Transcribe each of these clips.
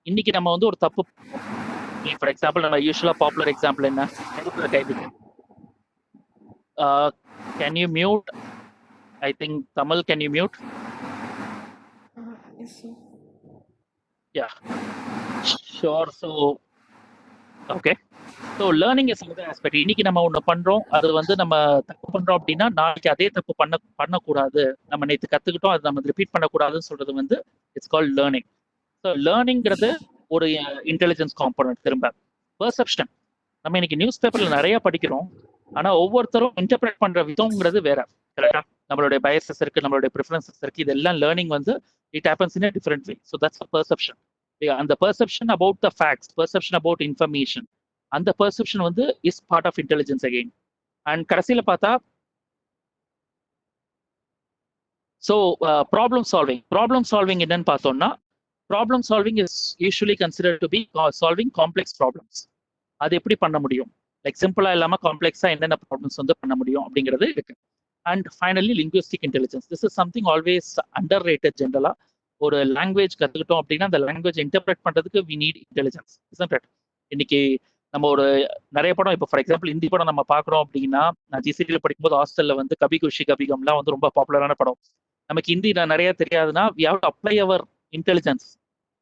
இன்னைக்கு நம்ம வந்து ஒரு தப்பு, ஃபார் எக்ஸாம்பிள் நம்ம யூஸ்வலா பாப்புலர் எக்ஸாம்பிள் என்ன, நெருப்புல கை வைக்கிறது. Can you mute? I think Tamil, can you mute? Yes, sir. Yeah, sure. So okay, so learning is another aspect. இன்னைக்கு நம்ம ஒன்று பண்றோம், அது வந்து நம்ம தப்பு பண்றோம் அப்படின்னா நாளைக்கு அதே தப்பு பண்ணக்கூடாது. நம்ம நேற்று கத்துக்கிட்டோம், அது நம்ம ரிப்பீட் பண்ணக்கூடாதுன்னு சொல்றது வந்து இட்ஸ் கால்ட் லேர்னிங். ஸோ லேர்னிங்கிறது ஒரு இன்டெலிஜென்ஸ் காம்பனன்ட். திரும்ப பெர்செப்ஷன், நம்ம இன்னைக்கு நியூஸ் பேப்பர்ல நிறைய படிக்கிறோம், ஆனா ஒவ்வொருத்தரும் இன்டர்பிரேட் பண்ற விதம்ங்கிறது வேற. கரெக்டா? நம்மளுடைய பயசஸ் இருக்கு, நம்மளுடைய ப்ரிஃபரன்சஸ் இருக்கு, இதெல்லாம் லேர்னிங் வந்து it happens in a different way. So that's a perception. அந்த perception about the facts, perception about information, அந்த பெர்செப்ஷன் வந்து is part of intelligence again. And கடைசியில பார்த்தா ஸோ ப்ராப்ளம் சால்விங் என்னன்னு பார்த்தோம்னா, problem solving is usually consider to be solving complex problems. அது எப்படி பண்ண முடியும், லைக் சிம்பிளா இல்லாம காம்ப்ளெக்ஸா என்னென்ன ப்ராப்ளம்ஸ் வந்து பண்ண முடியும் அப்படிங்கிறது இருக்கு. And finally linguistic intelligence. This is something always under rated. ஜென்ரலா ஒரு லாங்குவேஜ் கத்துக்கிட்டோம் அப்படின்னா அந்த லாங்குவேஜ் இன்டர்பிரேட் பண்றதுக்கு வி நீட் இன்டெலிஜென்ஸ். இன்னைக்கு நம்ம ஒரு நிறைய படம், இப்போ ஃபார் எக்ஸாம்பிள் ஹிந்தி படம் நம்ம பாக்குறோம் அப்படின்னா, நான் ஜிசிடியில் படிக்கும்போது ஹாஸ்டல்ல வந்து கபி குஷி கபிகம்லாம் வந்து ரொம்ப பாப்புலரான படம். நமக்கு ஹிந்தி நிறைய தெரியாதுன்னா we have to apply our intelligence.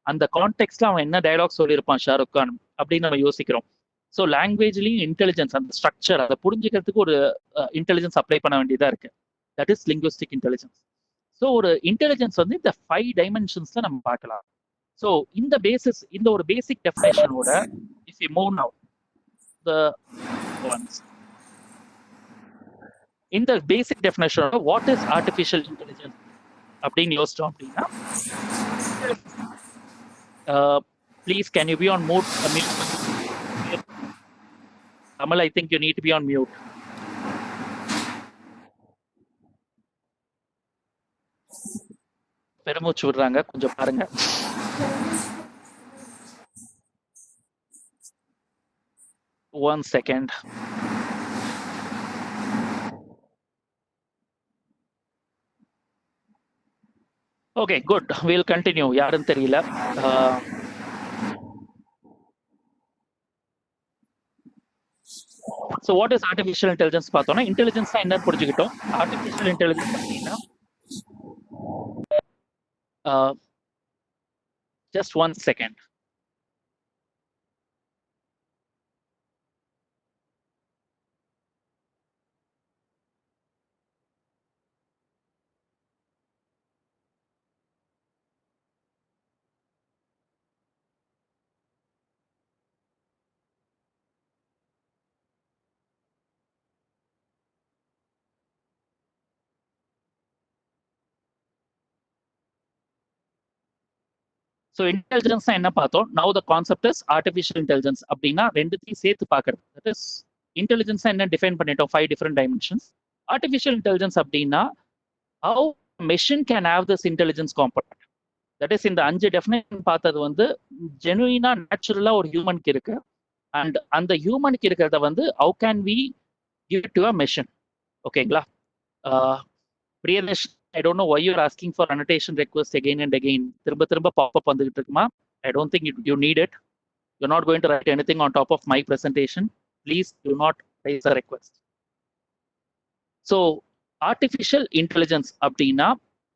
அந்த கான்டெக்ட்ல அவன் என்ன டயலாக் சொல்லியிருப்பான் ஷாருக் கான் அப்படின்னு நம்ம யோசிக்கிறோம். ஸோ லாங்குவேஜ்லயும் இன்டெலிஜென்ஸ், அந்த ஸ்ட்ரக்சர் அதை புரிஞ்சுக்கிறதுக்கு ஒரு இன்டெலிஜென்ஸ் அப்ளை பண்ண வேண்டியதா இருக்கு. That is linguistic intelligence. So ஒரு இன்டெலிஜென்ஸ் வந்து இந்த 5 டைமென்ஷன்ஸ்ல நம்ம பார்க்கலாம். ஸோ இந்த பேசிஸ், இந்த ஒரு பேசிக் டெஃபினேஷனோட if you move now the ones, இந்த பேசிக் டெஃபினேஷனோட வாட் இஸ் ஆர்டிஃபிஷியல் இன்டெலிஜென்ஸ் அப்படின்னு யோசிச்சோம் அப்படின்னா, please can you be on mute? Amal, I think you need to be on mute. பெருமூச்சு விடுறாங்க, கொஞ்சம் பாருங்க. One second. Okay, good. We'll continue. யாருன்னு தெரியல. So what is artificial intelligence பார்த்தோம்னா, இன்டெலிஜென்ஸ் தான் என்னன்னு புரிஞ்சுக்கிட்டோம். ஆர்டிஃபிஷியல் இன்டெலிஜென்ஸ் அப்படின்னா just one second. So intelligence என்ன பார்த்தோம். Now the concept is artificial intelligence. அப்படின்னா ரெண்டுத்தையும் சேர்த்து பார்க்கறது. தட் இஸ் இன்டெலிஜென்ஸ் என்ன டிஃபைன் பண்ணிட்டோம், 5 டிஃபரெண்ட் டைமென்ஷன்ஸ். ஆர்டிஃபிஷியல் இன்டெலிஜென்ஸ் அப்படின்னா how machine can have this intelligence component. That is இந்த 5 டெஃபினேஷன் பார்த்தது வந்து ஜெனுயினா நேச்சுரலா ஒரு ஹியூமனுக்கு இருக்கு. அண்ட் அந்த ஹியூமனுக்கு இருக்கிறத வந்து how can we give to a machine. ஓகேங்களா? Priyadesh, I don't know why you're asking for annotation request again and again. திரும்ப திரும்ப பாப்அப் வந்துகிட்டு இருக்குமா? I don't think you need it. You're not going to write anything on top of my presentation. Please do not raise a request. So artificial intelligence அப்படின்னா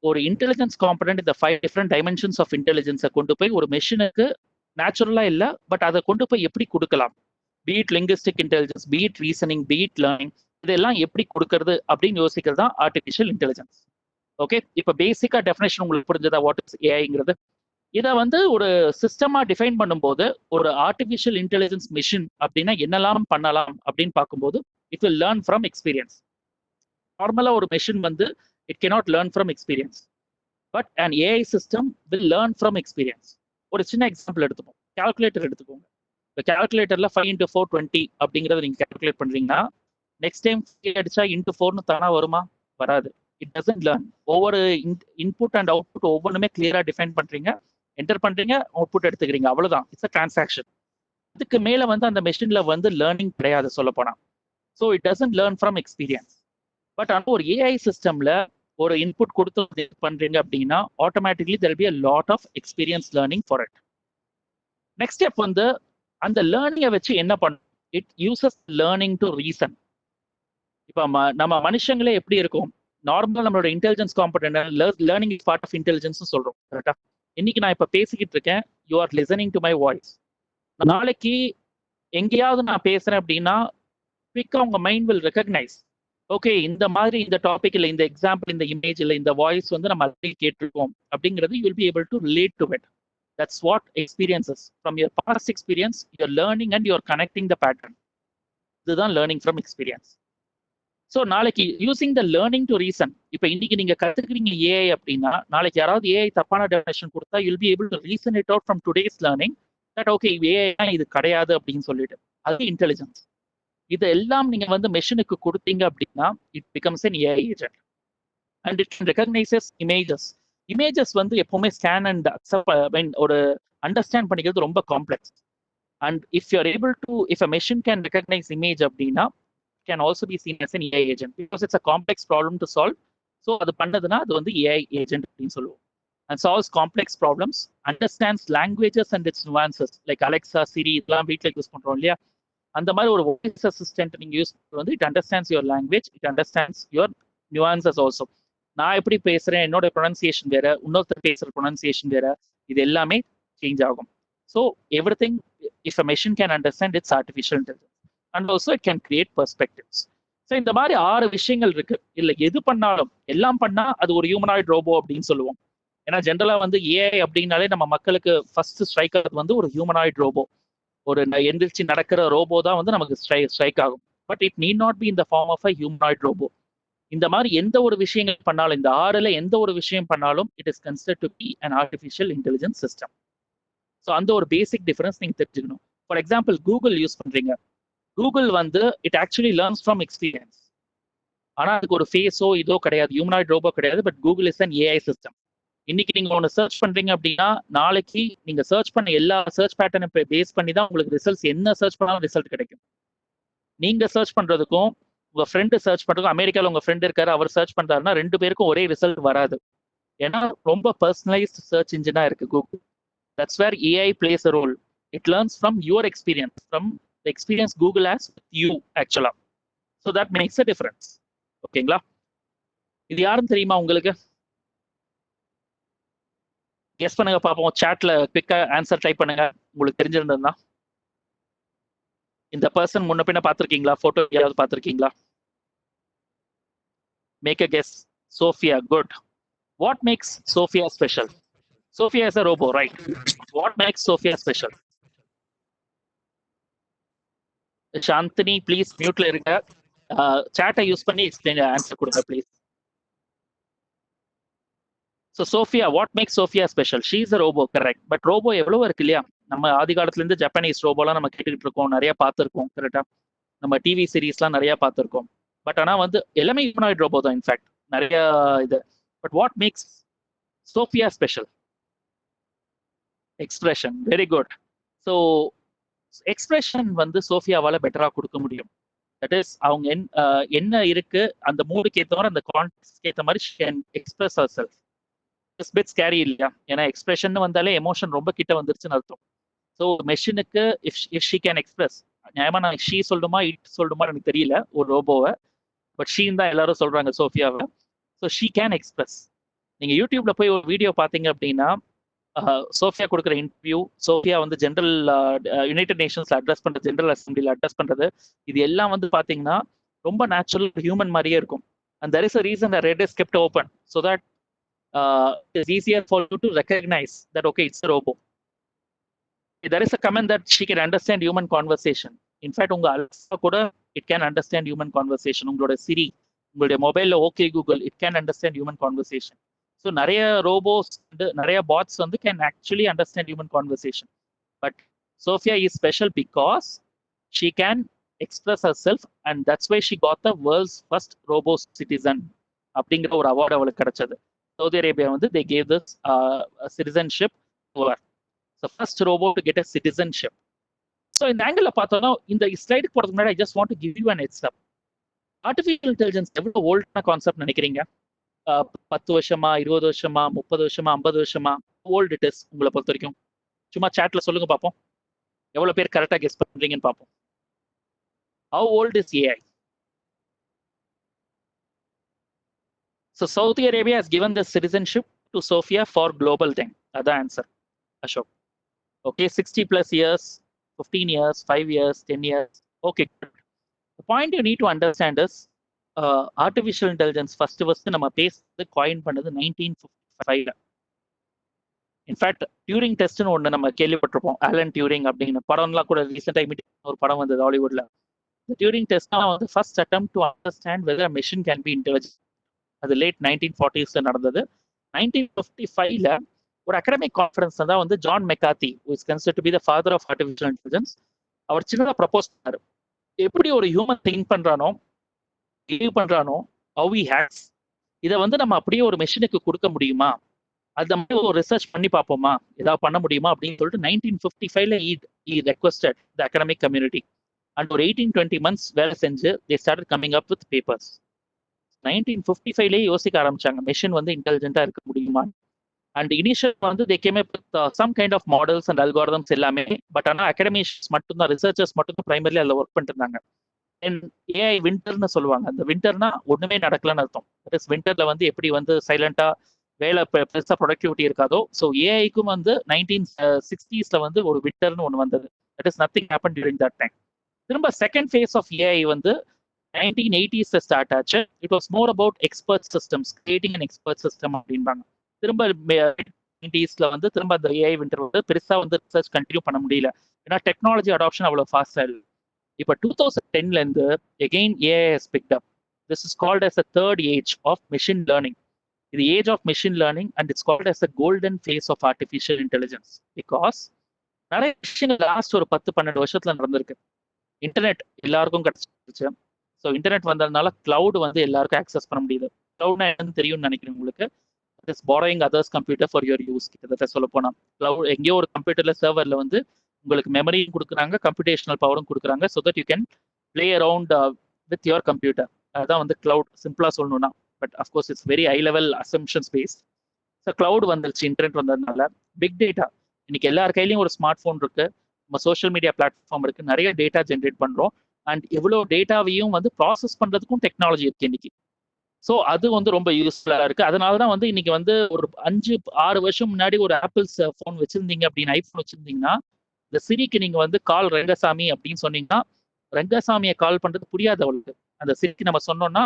ஒரு intelligence component, இந்த 5 different dimensions of இன்டெலிஜென்ஸை கொண்டு போய் ஒரு மெஷினுக்கு நேச்சுரலா இல்லை, but அதை கொண்டு போய் எப்படி கொடுக்கலாம், feed linguistic intelligence, feed reasoning, feed learning, இதெல்லாம் எப்படி கொடுக்கறது அப்படின்னு யோசிக்கிறது தான் ஆர்டிஃபிஷியல் இன்டெலிஜென்ஸ். ஓகே, இப்போ பேசிக்கா டெஃபினேஷன் உங்களுக்கு புரிஞ்சதா வாட் இஸ் ஏஐங்கிறது? இதை வந்து ஒரு சிஸ்டமா டிஃபைன் பண்ணும்போது ஒரு ஆர்டிஃபிஷியல் இன்டெலிஜென்ஸ் மிஷின் அப்படின்னா என்னெல்லாம் பண்ணலாம் அப்படின்னு பார்க்கும்போது it will learn from experience. நார்மலா ஒரு மெஷின் வந்து it cannot learn from experience, but an AI system will learn from experience. ஒரு சின்ன எக்ஸாம்பிள் எடுத்துப்போம், கால்குலேட்டர் எடுத்துக்கோங்க. இப்போ கால்குலேட்டர்ல 5 into 4 20 அப்படிங்கிறத நீங்க கால்குலேட் பண்றீங்கன்னா நெக்ஸ்ட் டைம் அடிச்சா இன்ட்டு 4ன்னு தானா வருமா? வராது. It doesn't learn. ஒவ்வொரு இன்புட் அண்ட் அவுட்புட் ஒவ்வொன்றுமே கிளியரா டிஃபைன் பண்றீங்க, என்டர் பண்றீங்க, அவுட்புட் எடுத்துக்கிறீங்க, அவ்வளவுதான். It's a transaction. இதுக்கு மேல வந்து அந்த மெஷின்ல வந்து லேர்னிங் கிடையாது சொல்ல போனா. So it doesn't learn from experience. But ஆனால் ஒரு ஏஐ சிஸ்டம்ல ஒரு இன்புட் கொடுத்து பண்றீங்க அப்படின்னா automatically there be a lot of experience learning for it. Next step வந்து அந்த லேர்னிங்கை வச்சு என்ன பண்ணும், it uses learning to reason. இப்போ நம்ம மனுஷங்களே எப்படி இருக்கும், நார்மலாக நம்மளோட intelligence component learning is part of intelligence சொல்றோம் கரெக்டா. இன்னைக்கு நான் இப்போ பேசிக்கிட்டு இருக்கேன், you are listening to my voice. நாளைக்கு எங்கேயாவது நான் பேசுறேன் அப்படின்னா குவிக்கா உங்க மைண்ட் வில் ரெகக்னைஸ், ஓகே இந்த மாதிரி இந்த டாபிக் இல்லை, இந்த எக்ஸாம்பிள், இந்த இமேஜ் இல்லை, இந்த வாய்ஸ் வந்து நம்ம அதில் கேட்டிருக்கோம் அப்படிங்கிறது you will be able to relate to it. That's what experiences. From your past experience, you're learning and you're connecting the pattern. இதுதான் learning from experience. ஸோ நாளைக்கு using the learning to reason. இப்போ இன்னைக்கு நீங்க கத்துக்கிறீங்க AI அப்படின்னா, நாளைக்கு யாராவது AI தப்பான definition கொடுத்தா you'll be able to reason it out from today's learning that okay AI இது கிடையாது அப்படின்னு சொல்லிட்டு. அது இன்டெலிஜென்ஸ். இது எல்லாம் நீங்க வந்து மெஷினுக்கு கொடுத்தீங்க அப்படின்னா it becomes an AI agent and it recognizes images. Images வந்து எப்பவுமே ஸ்கேன் அண்ட் அக்செப்ட் ஒரு அண்டர்ஸ்டாண்ட் பண்ணிக்கிறது ரொம்ப complex. And if you are able to if a machine can recognize image அப்படின்னா can also be seen as an AI agent because it's a complex problem to solve. So அது பண்ணதுன்னா அது வந்து AI agent அப்படின்னு சொல்லுவோம். And solves complex problems, understands languages and its nuances like Alexa, சிரி இதெல்லாம் வீட்டில் use பண்றோம் இல்லையா. அந்த மாதிரி ஒரு வாய்ஸ் அசிஸ்டன்ட் நீங்க யூஸ் பண்ணுறது வந்து it understands your language, it understands your nuances also. நான் எப்படி பேசுறேன், என்னோட ப்ரொனன்சியேஷன் வேற, இன்னொருத்தர் பேசுற ப்ரொனன்சியேஷன் வேற, இது எல்லாமே சேஞ்ச் ஆகும். So every thing if a machine can understand it's artificial intelligence and also it can create perspectives. So இந்த மாதிரி 6 விஷயங்கள் இருக்கு. இல்லை எது பண்ணாலும் எல்லாம் பண்ணா அது ஒரு ஹியூமனாய்ட் ரோபோ அப்படின்னு சொல்லுவோம். ஏன்னா ஜென்ரலா வந்து ஏஐ அப்படின்னாலே நம்ம மக்களுக்கு ஃபர்ஸ்ட் ஸ்ட்ரைக் ஆகிறது வந்து ஒரு ஹியூமனாய்ட் ரோபோ, ஒரு எந்திரிச்சு நடக்கிற ரோபோ தான் வந்து நமக்கு ஸ்ட்ரைக் ஆகும். But it need not be in the form of a humanoid robot. இந்த மாதிரி எந்த ஒரு விஷயங்கள் பண்ணாலும், இந்த 6ல எந்த ஒரு விஷயம் பண்ணாலும் it is considered to be an artificial intelligence system. ஸோ அந்த ஒரு பேசிக் டிஃபரன்ஸ் நீங்க தெரிஞ்சுக்கணும். ஃபார் எக்ஸாம்பிள் கூகுள் யூஸ் பண்றீங்க, கூகுள் வந்து it actually learns from experience. ஆனா அதுக்கு ஒரு ஃபேஸோ இதோ கிடையாது, ஹியூமனாய்ட் ரோபோ கிடையாது. But Google is an AI system. இன்னைக்கு நீங்க ஒன்று சர்ச் பண்றீங்க அப்படின்னா நாளைக்கு நீங்க சர்ச் பண்ண எல்லா சர்ச் பேட்டர்னை பேஸ் பண்ணி தான் உங்களுக்கு ரிசல்ட்ஸ், என்ன சர்ச் பண்ணாலும் ரிசல்ட் கிடைக்கும். நீங்க சர்ச் பண்றதுக்கும் உங்க ஃப்ரெண்டு சர்ச் பண்றதுக்கும், அமெரிக்காவில் உங்க ஃப்ரெண்ட் இருக்காரு அவர் சர்ச் பண்றாருன்னா 2 பேருக்கும் ஒரே ரிசல்ட் வராது. ஏன்னா ரொம்ப பர்சனலைஸ்ட் சர்ச் இன்ஜினா இருக்கு Google. That's where AI plays a role. It learns from your experience, from the experience Google has with you ஆக்சுவலா. So that makes a difference. ஓகேங்களா? இது யாருன்னு தெரியுமா உங்களுக்கு? கெஸ் பண்ணுங்க பார்ப்போம். சாட்ல குவிக்கா ஆன்சர் டைப் பண்ணுங்க உங்களுக்கு தெரிஞ்சிருந்ததுன்னா. இந்த பர்சன் முன்ன பின்ன பார்த்துருக்கீங்களா? போட்டோ யாராவது பார்த்துருக்கீங்களா? Make a guess. Sophia. Good. What makes Sophia special? Sophia is a robot, right? What makes Sophia special? Chandini please மியூட்ல இருங்க. சாட்டை யூஸ் பண்ணி எக்ஸ்பிளைன் ஆன்சர் கொடுங்க please. So Sophia, what makes Sophia special? She is a robot, correct. But robot எவ்வளவோ இருக்கு இல்லையா? நம்ம ஆதி காலத்துல இருந்து ஜப்பானீஸ் ரோபோலாம் நம்ம கேட்டுக்கிட்டு இருக்கோம், நிறைய பார்த்துருக்கோம் கரெக்டா. நம்ம டிவி சீரீஸ்லாம் நிறைய பார்த்துருக்கோம். பட் ஆனால் வந்து எல்லாமே ஹியூமனாய்ட் ரோபோ தான் இன்ஃபேக்ட் நிறைய இது. But what makes Sophia special? Expression. Very good. So expression வந்து சோஃபியாவால் பெட்டராக கொடுக்க முடியும். தட் இஸ் அவங்க என்ன இருக்கு அந்த மூடுக்கு ஏற்ற மாதிரி, அந்த கான்டெக்ட்க்கு ஏற்ற மாதிரி she can express herself. It's bit scary இல்லையா? ஏன்னா எக்ஸ்பிரஷன் வந்தாலே எமோஷன் ரொம்ப கிட்ட வந்துருச்சுன்னு அர்த்தம். ஸோ மெஷினுக்கு இஃப் ஷி கேன் எக்ஸ்பிரஸ், நியாயமா நான் ஷீ சொல்லணுமா இட் சொல்லணுமா எனக்கு தெரியல ஒரு ரோபோவை, பட் ஷீன் தான் எல்லாரும் சொல்றாங்க சோஃபியாவை. So she can express. நீங்க யூடியூப்ல போய் ஒரு வீடியோ பார்த்தீங்க அப்படின்னா சோஃபியா கொடுக்குற இன்டர்வியூ, சோஃபியா வந்து ஜென்ரல் யுனைடெட் நேஷன்ஸ்ல அட்ரஸ் பண்றது, ஜென்ரல் அசம்பிளியில் அட்ரஸ் பண்றது, இது எல்லாம் வந்து பாத்தீங்கன்னா ரொம்ப நேச்சுரல் ஹியூமன் மாதிரியே இருக்கும். And there is a reason the red is kept open so that it's easier for you to recognize that okay it's a robot. There is a comment that she can understand human conversation. In fact உங்க Alexa கூட it can understand human conversation. உங்களோட Siri, உங்களுடைய மொபைல்ல okay Google it can understand human conversation. So நிறைய robots வந்து, நிறைய bots வந்து can actually understand human conversation. But Sophia is special because she can express herself and that's why she got the world's first robot citizen அப்படிங்கிற ஒரு award அவளுக்கு கிடைச்சது. Saudi Arabia வந்து they gave this citizenship over. So first robot to get a citizenship. So இந்த angle பார்த்தோம்னா இந்த ஸ்லைடுக்கு போகிறதுக்கு முன்னாடி I just want to give you an heads up. Artificial intelligence எவ்வளோ ஓல்டான கான்செப்ட் நினைக்கிறீங்க? 10 வருஷமா, 20 வருஷமா, 30 வருஷமா, 50 வருஷமா? ஓல்ட் இட் இஸ் உங்களை பொறுத்த வரைக்கும்? சும்மா சாட்ல சொல்லுங்க பார்ப்போம். எவ்வளவு பேர் கரெக்டா கெஸ் பண்றீங்கன்னு பார்ப்போம். How old is AI? So Saudi Arabia has given the citizenship to Sophia for global time. That's the answer, Ashok. Okay, 60 plus years, 15 years, 5 years, 10 years. Okay. The point you need to understand is artificial intelligence first நம்ம பேசுறது coin பண்ணது 1955. In fact during டெஸ்ட்னு ஒன்று நம்ம கேள்விப்பட்டிருப்போம். Alan during அப்படிங்கிற படம்லாம் கூட ரீசெண்டாக ஒரு படம் வந்தது ஹாலிவுட்ல. இந்த டியூரிங் டெஸ்ட்லாம் வந்து first attempt to understand whether machine can be intelligent. அது லேட் 1940s நடந்தது. 1955ல ஒரு அகடமிக் கான்ஃபரன்ஸ் தான் வந்து John McCarthy, is considered to be the father of artificial intelligence, அவர் சின்னதாக ப்ரப்போஸ் பண்ணாரு. எப்படி ஒரு ஹியூமன் திங்க் பண்றானோ, பிஹேவ் பண்றானோ, ஹவ் ஹி ஹேஸ், இதை வந்து நம்ம அப்படியே ஒரு மெஷினுக்கு கொடுக்க முடியுமா, அந்த மாதிரி ஒரு ரிசர்ச் பண்ணி பார்ப்போமா, ஏதாவது பண்ண முடியுமா அப்படின்னு சொல்லிட்டு 1955ல requested the academic community. And ஒரு 18-20 months வேலை செஞ்சு they started coming up with papers. 1955லேயே யோசிக்க ஆரம்பிச்சாங்க மெஷின் வந்து இன்டெலிஜென்ட்டா இருக்க முடியுமா. அண்ட் இனிஷியல் வந்து they came up with some kind of models and algorithms எல்லாமே. பட் ஆனால் அகடமிக்ஸ் மட்டும்தான், ரிசர்ச்சர்ஸ் மட்டும் பிரைமரிலி அதில் ஒர்க் பண்ணிட்டு இருந்தாங்க. ஏஐ விண்டர்னு சொல்லுவாங்க. அந்த விண்டர்னா ஒண்ணுமே நடக்கலன்னு அர்த்தம். விண்டர்ல வந்து எப்படி வந்து சைலண்டா வேலை பெருசா ப்ரொடக்டிவிட்டி இருக்காதோ, ஸோ ஏஐக்கும் வந்து 1960sல வந்து ஒரு விண்டர்னு ஒன்று வந்தது. That is nothing happen during that time. திரும்ப செகண்ட் ஃபேஸ் ஆஃப் ஏஐ வந்து 1980sல ஸ்டார்ட் ஆச்சு. It was more about expert systems, creating an expert system அப்படின்பாங்க. திரும்ப 90sல வந்து திரும்ப அந்த ஏஐ விண்டர் வந்து பெருசா வந்து ரிசர்ச் கண்டினியூ பண்ண முடியல, ஏன்னா டெக்னாலஜி அடாப்ஷன் அவ்வளோ ஃபாஸ்டா இல்லை. இப்போ 2010ல இருந்து again AI has picked up. This is called as a third age of machine learning. இது age of machine learning and it's called as a golden phase of artificial intelligence. Because நிறைய விஷயங்கள் last ஒரு 10-12 வருஷத்துல நடந்திருக்கு. Internet எல்லாருக்கும் கிடைச்சிருச்சு. So internet வந்ததுனால cloud வந்து எல்லாருக்கும் ஆக்சஸ் பண்ண முடியுது. கிளவுட்னா என்னன்னு தெரியும்னு நினைக்கிறேன் உங்களுக்கு. It is borrowing others computer for your use. கிட்டத்தட்ட சொல்ல போனா கிளவுட் எங்கேயோ ஒரு கம்ப்யூட்டர்ல சர்வர்ல வந்து உங்களுக்கு மெமரியும் கொடுக்குறாங்க, கம்ப்யூட்டேஷனல் பவரும் கொடுக்குறாங்க, so that you can play around with your computer. அதுதான் வந்து கிளவுட் சிம்பிளா சொல்லணும்னா. But of course it's very high level assumptions based. So cloud வந்துருச்சு இன்டர்நெட் வந்ததுனால. பிக் டேட்டா, இன்னைக்கு எல்லார் கையிலையும் ஒரு ஸ்மார்ட் ஃபோன் இருக்கு, நம்ம சோஷியல் மீடியா பிளாட்ஃபார்ம் இருக்கு, நிறைய டேட்டா ஜென்ரேட் பண்றோம். அண்ட் எவ்வளோ டேட்டாவையும் வந்து ப்ராசஸ் பண்றதுக்கும் டெக்னாலஜி இருக்கு இன்னைக்கு. ஸோ அது வந்து ரொம்ப யூஸ்ஃபுல்லாக இருக்கு. அதனால தான் வந்து இன்னைக்கு வந்து ஒரு 5-6 வருஷம் முன்னாடி ஒரு ஆப்பிள்ஸ் ஃபோன் வச்சிருந்தீங்க அப்படின்னு, ஐஃபோன் வச்சிருந்தீங்கன்னா, இந்த சிரிக்கு நீங்க வந்து கால் ரங்கசாமி அப்படின்னு சொன்னீங்கன்னா, ரங்கசாமியை கால் பண்றது புரியாது அவளுக்கு. அந்த சிரிக்கு நம்ம சொன்னோம்னா,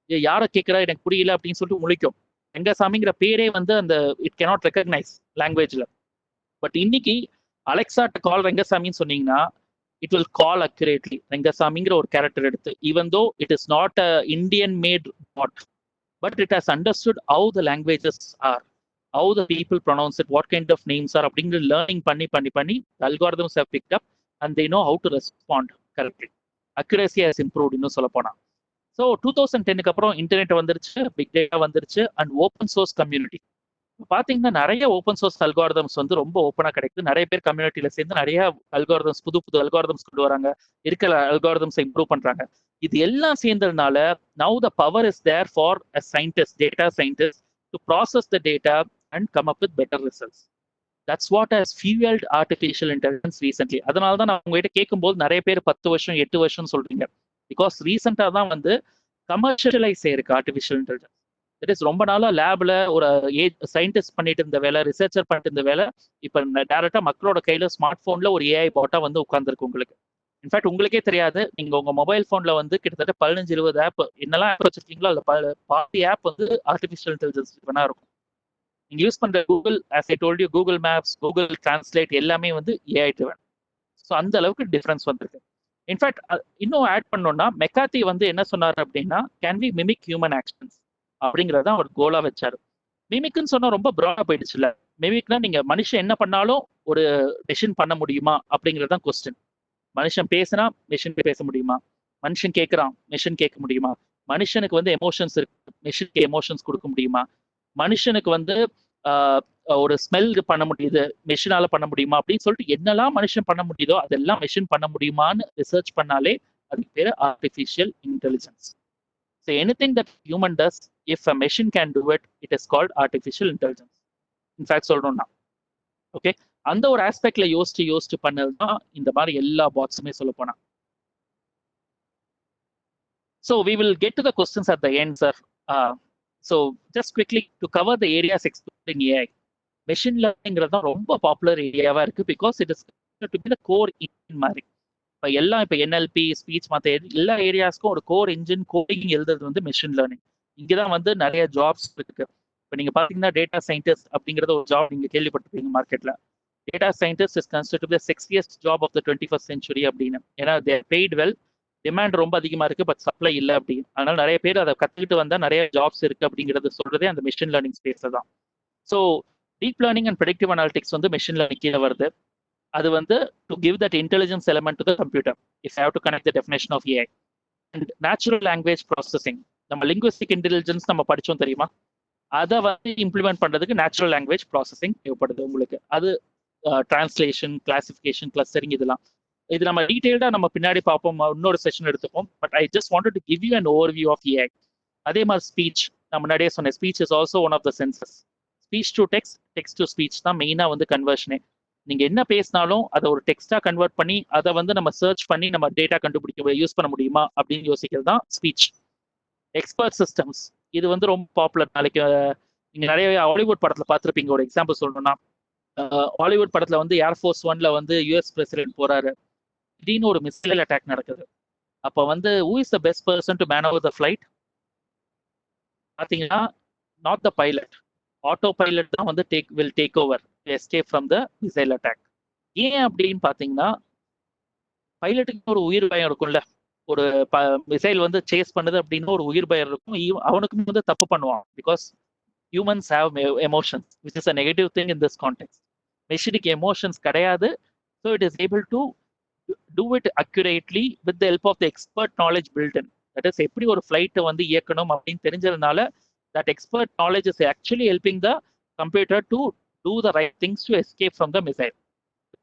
யாரை கேட்கிறா எனக்கு புரியல அப்படின்னு சொல்லிட்டு முழிக்கும். ரங்கசாமிங்கிற பேரே வந்து அந்த இட் கேனாட் ரெக்கக்னைஸ் லாங்குவேஜ்ல. பட் இன்னைக்கு அலெக்சாட்ட கால் ரங்கசாமின்னு சொன்னீங்கன்னா, இட் வில் கால் அக்யூரேட்லி ரங்கசாமிங்கிற ஒரு கேரக்டர் எடுத்து. Even though it is not a Indian made bot, but it has understood how the languages are, how the people pronounce it, what kind of names are அப்படிங்கிற learning பண்ணி பண்ணி பண்ணி algorithms have picked up and they know how to respond correctly. Accuracy has improved இன்னும் சொல்ல போனா. So 2010க்கு அப்புறம் internet வந்துருச்சு, big data வந்துருச்சு, அண்ட் ஓப்பன் சோர்ஸ் கம்யூனிட்டி. பாத்தீங்கன்னா நிறைய ஓப்பன் சோர்ஸ் அல்காரிதம்ஸ் வந்து ரொம்ப ஓப்பனா கிடைக்குது. நிறைய பேர் கம்யூனிட்டியில சேர்ந்து நிறைய அல்காரிதம்ஸ், புது புது அல்காரிதம்ஸ் கொண்டு வராங்க, இருக்கிற அல்காரிதம்ஸ் இம்ப்ரூவ் பண்றாங்க. இது எல்லாம் சேர்ந்ததுனால now the power is there for a scientist, data scientist, to process the data and come up with better results. That's what has fueled artificial intelligence recently. அதனால தான் நான் உங்ககிட்ட கேட்கும்போது நிறைய பேர் 10 வருஷம் 8 வருஷம் சொல்றீங்க. பிகாஸ் ரீசெண்டாக தான் வந்து கமர்ஷியலைஸ் ஆயிருக்கு ஆர்டிஃபிஷியல் இன்டெலிஜென்ஸ். தட் இஸ் ரொம்ப நாளா லேப்ல ஒரு சயின்டிஸ்ட் பண்ணிட்டு இருந்த வேலை, ரிசர்ச்சர் பண்ணிட்டு இருந்த வேலை, இப்போ டேரக்டா மக்களோட கையில ஸ்மார்ட் போன்ல ஒரு ஏஐ பாட்டா வந்து உட்கார்ந்துருக்கு உங்களுக்கு. இன்ஃபேக்ட் உங்களுக்கே தெரியாது, நீங்க உங்க மொபைல் போன்ல வந்து கிட்டத்தட்ட 15-20 ஆப் என்னெல்லாம் ஆப் வச்சிருக்கீங்களோ அதுல பாதி ஆப் வந்து ஆர்டிஃபிஷியல் இன்டெலிஜென்ஸ் வேணா இருக்கும். நீங்க யூஸ் பண்ற Google, as I told you, Google maps, Google translate எல்லாமே வந்து ஏஐ ட்ரிவன். ஸோ அந்த அளவுக்கு டிஃபரன்ஸ் வந்திருக்கு. இன்ஃபேக்ட் இன்னும் ஆட் பண்ணோம்னா, மெக்கார்த்தி வந்து என்ன சொன்னார் அப்படின்னா, can we mimic human actions அப்படிங்கறத அவர் கோலா வச்சாரு. மிமிக்னு சொன்னா ரொம்ப ப்ராடா போயிடுச்சுல. மிமிக்னா நீங்க மனுஷன் என்ன பண்ணாலும் ஒரு மெஷின் பண்ண முடியுமா அப்படிங்கிறது தான் கொஸ்டின். மனுஷன் பேசினா மெஷின் பேச முடியுமா? மனுஷன் கேட்கறான், மெஷின் கேட்க முடியுமா? மனுஷனுக்கு வந்து எமோஷன்ஸ் இருக்கு, மெஷினுக்கு எமோஷன்ஸ் கொடுக்க முடியுமா? மனுஷனுக்கு வந்து ஒரு ஸ்மெல் பண்ண முடியுது, மெஷினால பண்ண முடியுமா அப்படின்னு சொல்லிட்டு என்னெல்லாம் மனுஷன் பண்ண முடியுதோ அதெல்லாம் மெஷின் பண்ண முடியுமான்னு ரிசர்ச் பண்ணாலே அதுக்கு பேரு artificial intelligence. So anything that human does, if a machine can do it, it is called artificial intelligence. In fact, சொல்றோம்னா, okay. அந்த ஒரு ஆஸ்பெக்ட்ல யோசிச்சு பண்ணது தான் இந்த மாதிரி எல்லா பாட்ஸுமே சொல்ல போனா. So we will get to the questions at the end, sir. So just quickly to cover the areas explored in AI. Machine learning தான் ரொம்ப பாப்புலர் ஏரியாவா இருக்கு because it is to be the core engine மாதிரி. இப்போ NLP speech மற்ற எல்லா ஏரியாஸ்க்கும் ஒரு core engine coding எழுதுறது வந்து மெஷின் லேர்னிங். இங்கதான் வந்து நிறைய ஜாப்ஸ் இருக்கு. இப்போ நீங்க பாத்தீங்கன்னா டேட்டா சயின்டிஸ்ட் அப்படிங்கிறது ஒரு ஜாப் நீங்க கேள்விப்பட்டிருப்பீங்க மார்க்கெட்ல. Data scientist is considered the sexiest job of the 21st century அப்படின்னு. ஏன்னா தே பெய்ட் வெல், டிமாண்ட் ரொம்ப அதிகமா இருக்கு, பட் சப்ளை இல்லை அப்படின்னு. அதனால நிறைய பேர் அதை கத்துக்கிட்டு வந்தா நிறைய ஜாப்ஸ் இருக்கு அப்படிங்கிறது சொல்றதே அந்த மெஷின் லேர்னிங் ஸ்பேஸ்ல தான். So deep learning and predictive analytics வந்து மெஷின் லேர்னிங் கீழே வருது. அது வந்து to give that intelligence element to the computer if have to connect the definition of AI. And natural language processing, நம்ம லிங்குவிஸ்டிக் இன்டெலிஜென்ஸ் நம்ம படிச்சோம் தெரியுமா, அதை வந்து இம்ப்ளிமெண்ட் பண்றதுக்கு நேச்சுரல் லாங்குவேஜ் ப்ராசஸிங் தேவைப்படுது உங்களுக்கு. அது டிரான்ஸ்லேஷன், கிளாசிஃபிகேஷன், கிளஸ்டரிங், இதெல்லாம் இது நம்ம டீடைல்டா நம்ம பின்னாடி பார்ப்போம், இன்னொரு செஷன் எடுத்துப்போம். But I just wanted to give you an overview of AI. அதே மாதிரி ஸ்பீச், நான் முன்னாடியே சொன்னேன், speech is also one of the senses. Speech to text, text to speech தான் மெயினா வந்து கன்வர்ஷனே. நீங்க என்ன பேசினாலும் அதை ஒரு டெக்ஸ்டா கன்வெர்ட் பண்ணி அதை வந்து நம்ம சர்ச் பண்ணி நம்ம டேட்டா கண்டுபிடிக்க யூஸ் பண்ண முடியுமா அப்படின்னு யோசிக்கிறது தான் ஸ்பீச். எக்ஸ்பர்ட் சிஸ்டம்ஸ், இது வந்து ரொம்ப பாப்புலர். நாளைக்கு நீங்க நிறைய ஹாலிவுட் படத்துல பார்த்துருப்பீங்க. ஒரு எக்ஸாம்பிள் சொல்லணும்னா, ஹாலிவுட் படத்துல வந்து ஏர்ஃபோர்ஸ் ஒன்ல வந்து யூஎஸ் பிரசிடென்ட் போறாரு, திடீர்னு ஒரு மிசைல் அட்டாக் நடக்குது. அப்போ வந்து who is the best person to man over the flight? பார்த்தீங்கன்னா not the pilot, autopilot தான் வந்து will take over to escape from the missile attack. ஏன் அப்படின்னு பார்த்தீங்கன்னா, பைலட்டுக்கு ஒரு உயிர் பயம் இருக்கும்ல. ஒரு மிசைல் வந்து சேஸ் பண்ணுது அப்படின்னா ஒரு உயிர் பயம் இருக்கும். அவனுக்கும் வந்து தப்பு பண்ணுவான். Because humans have emotions which is a negative thing in this context. மெஷினுக்கு எமோஷன்ஸ் கிடையாது. So it is able to do it accurately with the help of the expert knowledge built in. That is, எப்படி ஒரு ஃபிளைட்டை வந்து இயக்கணும் அப்படின்னு தெரிஞ்சதுனால that expert knowledge is actually helping the computer to do the right things to escape from the missile,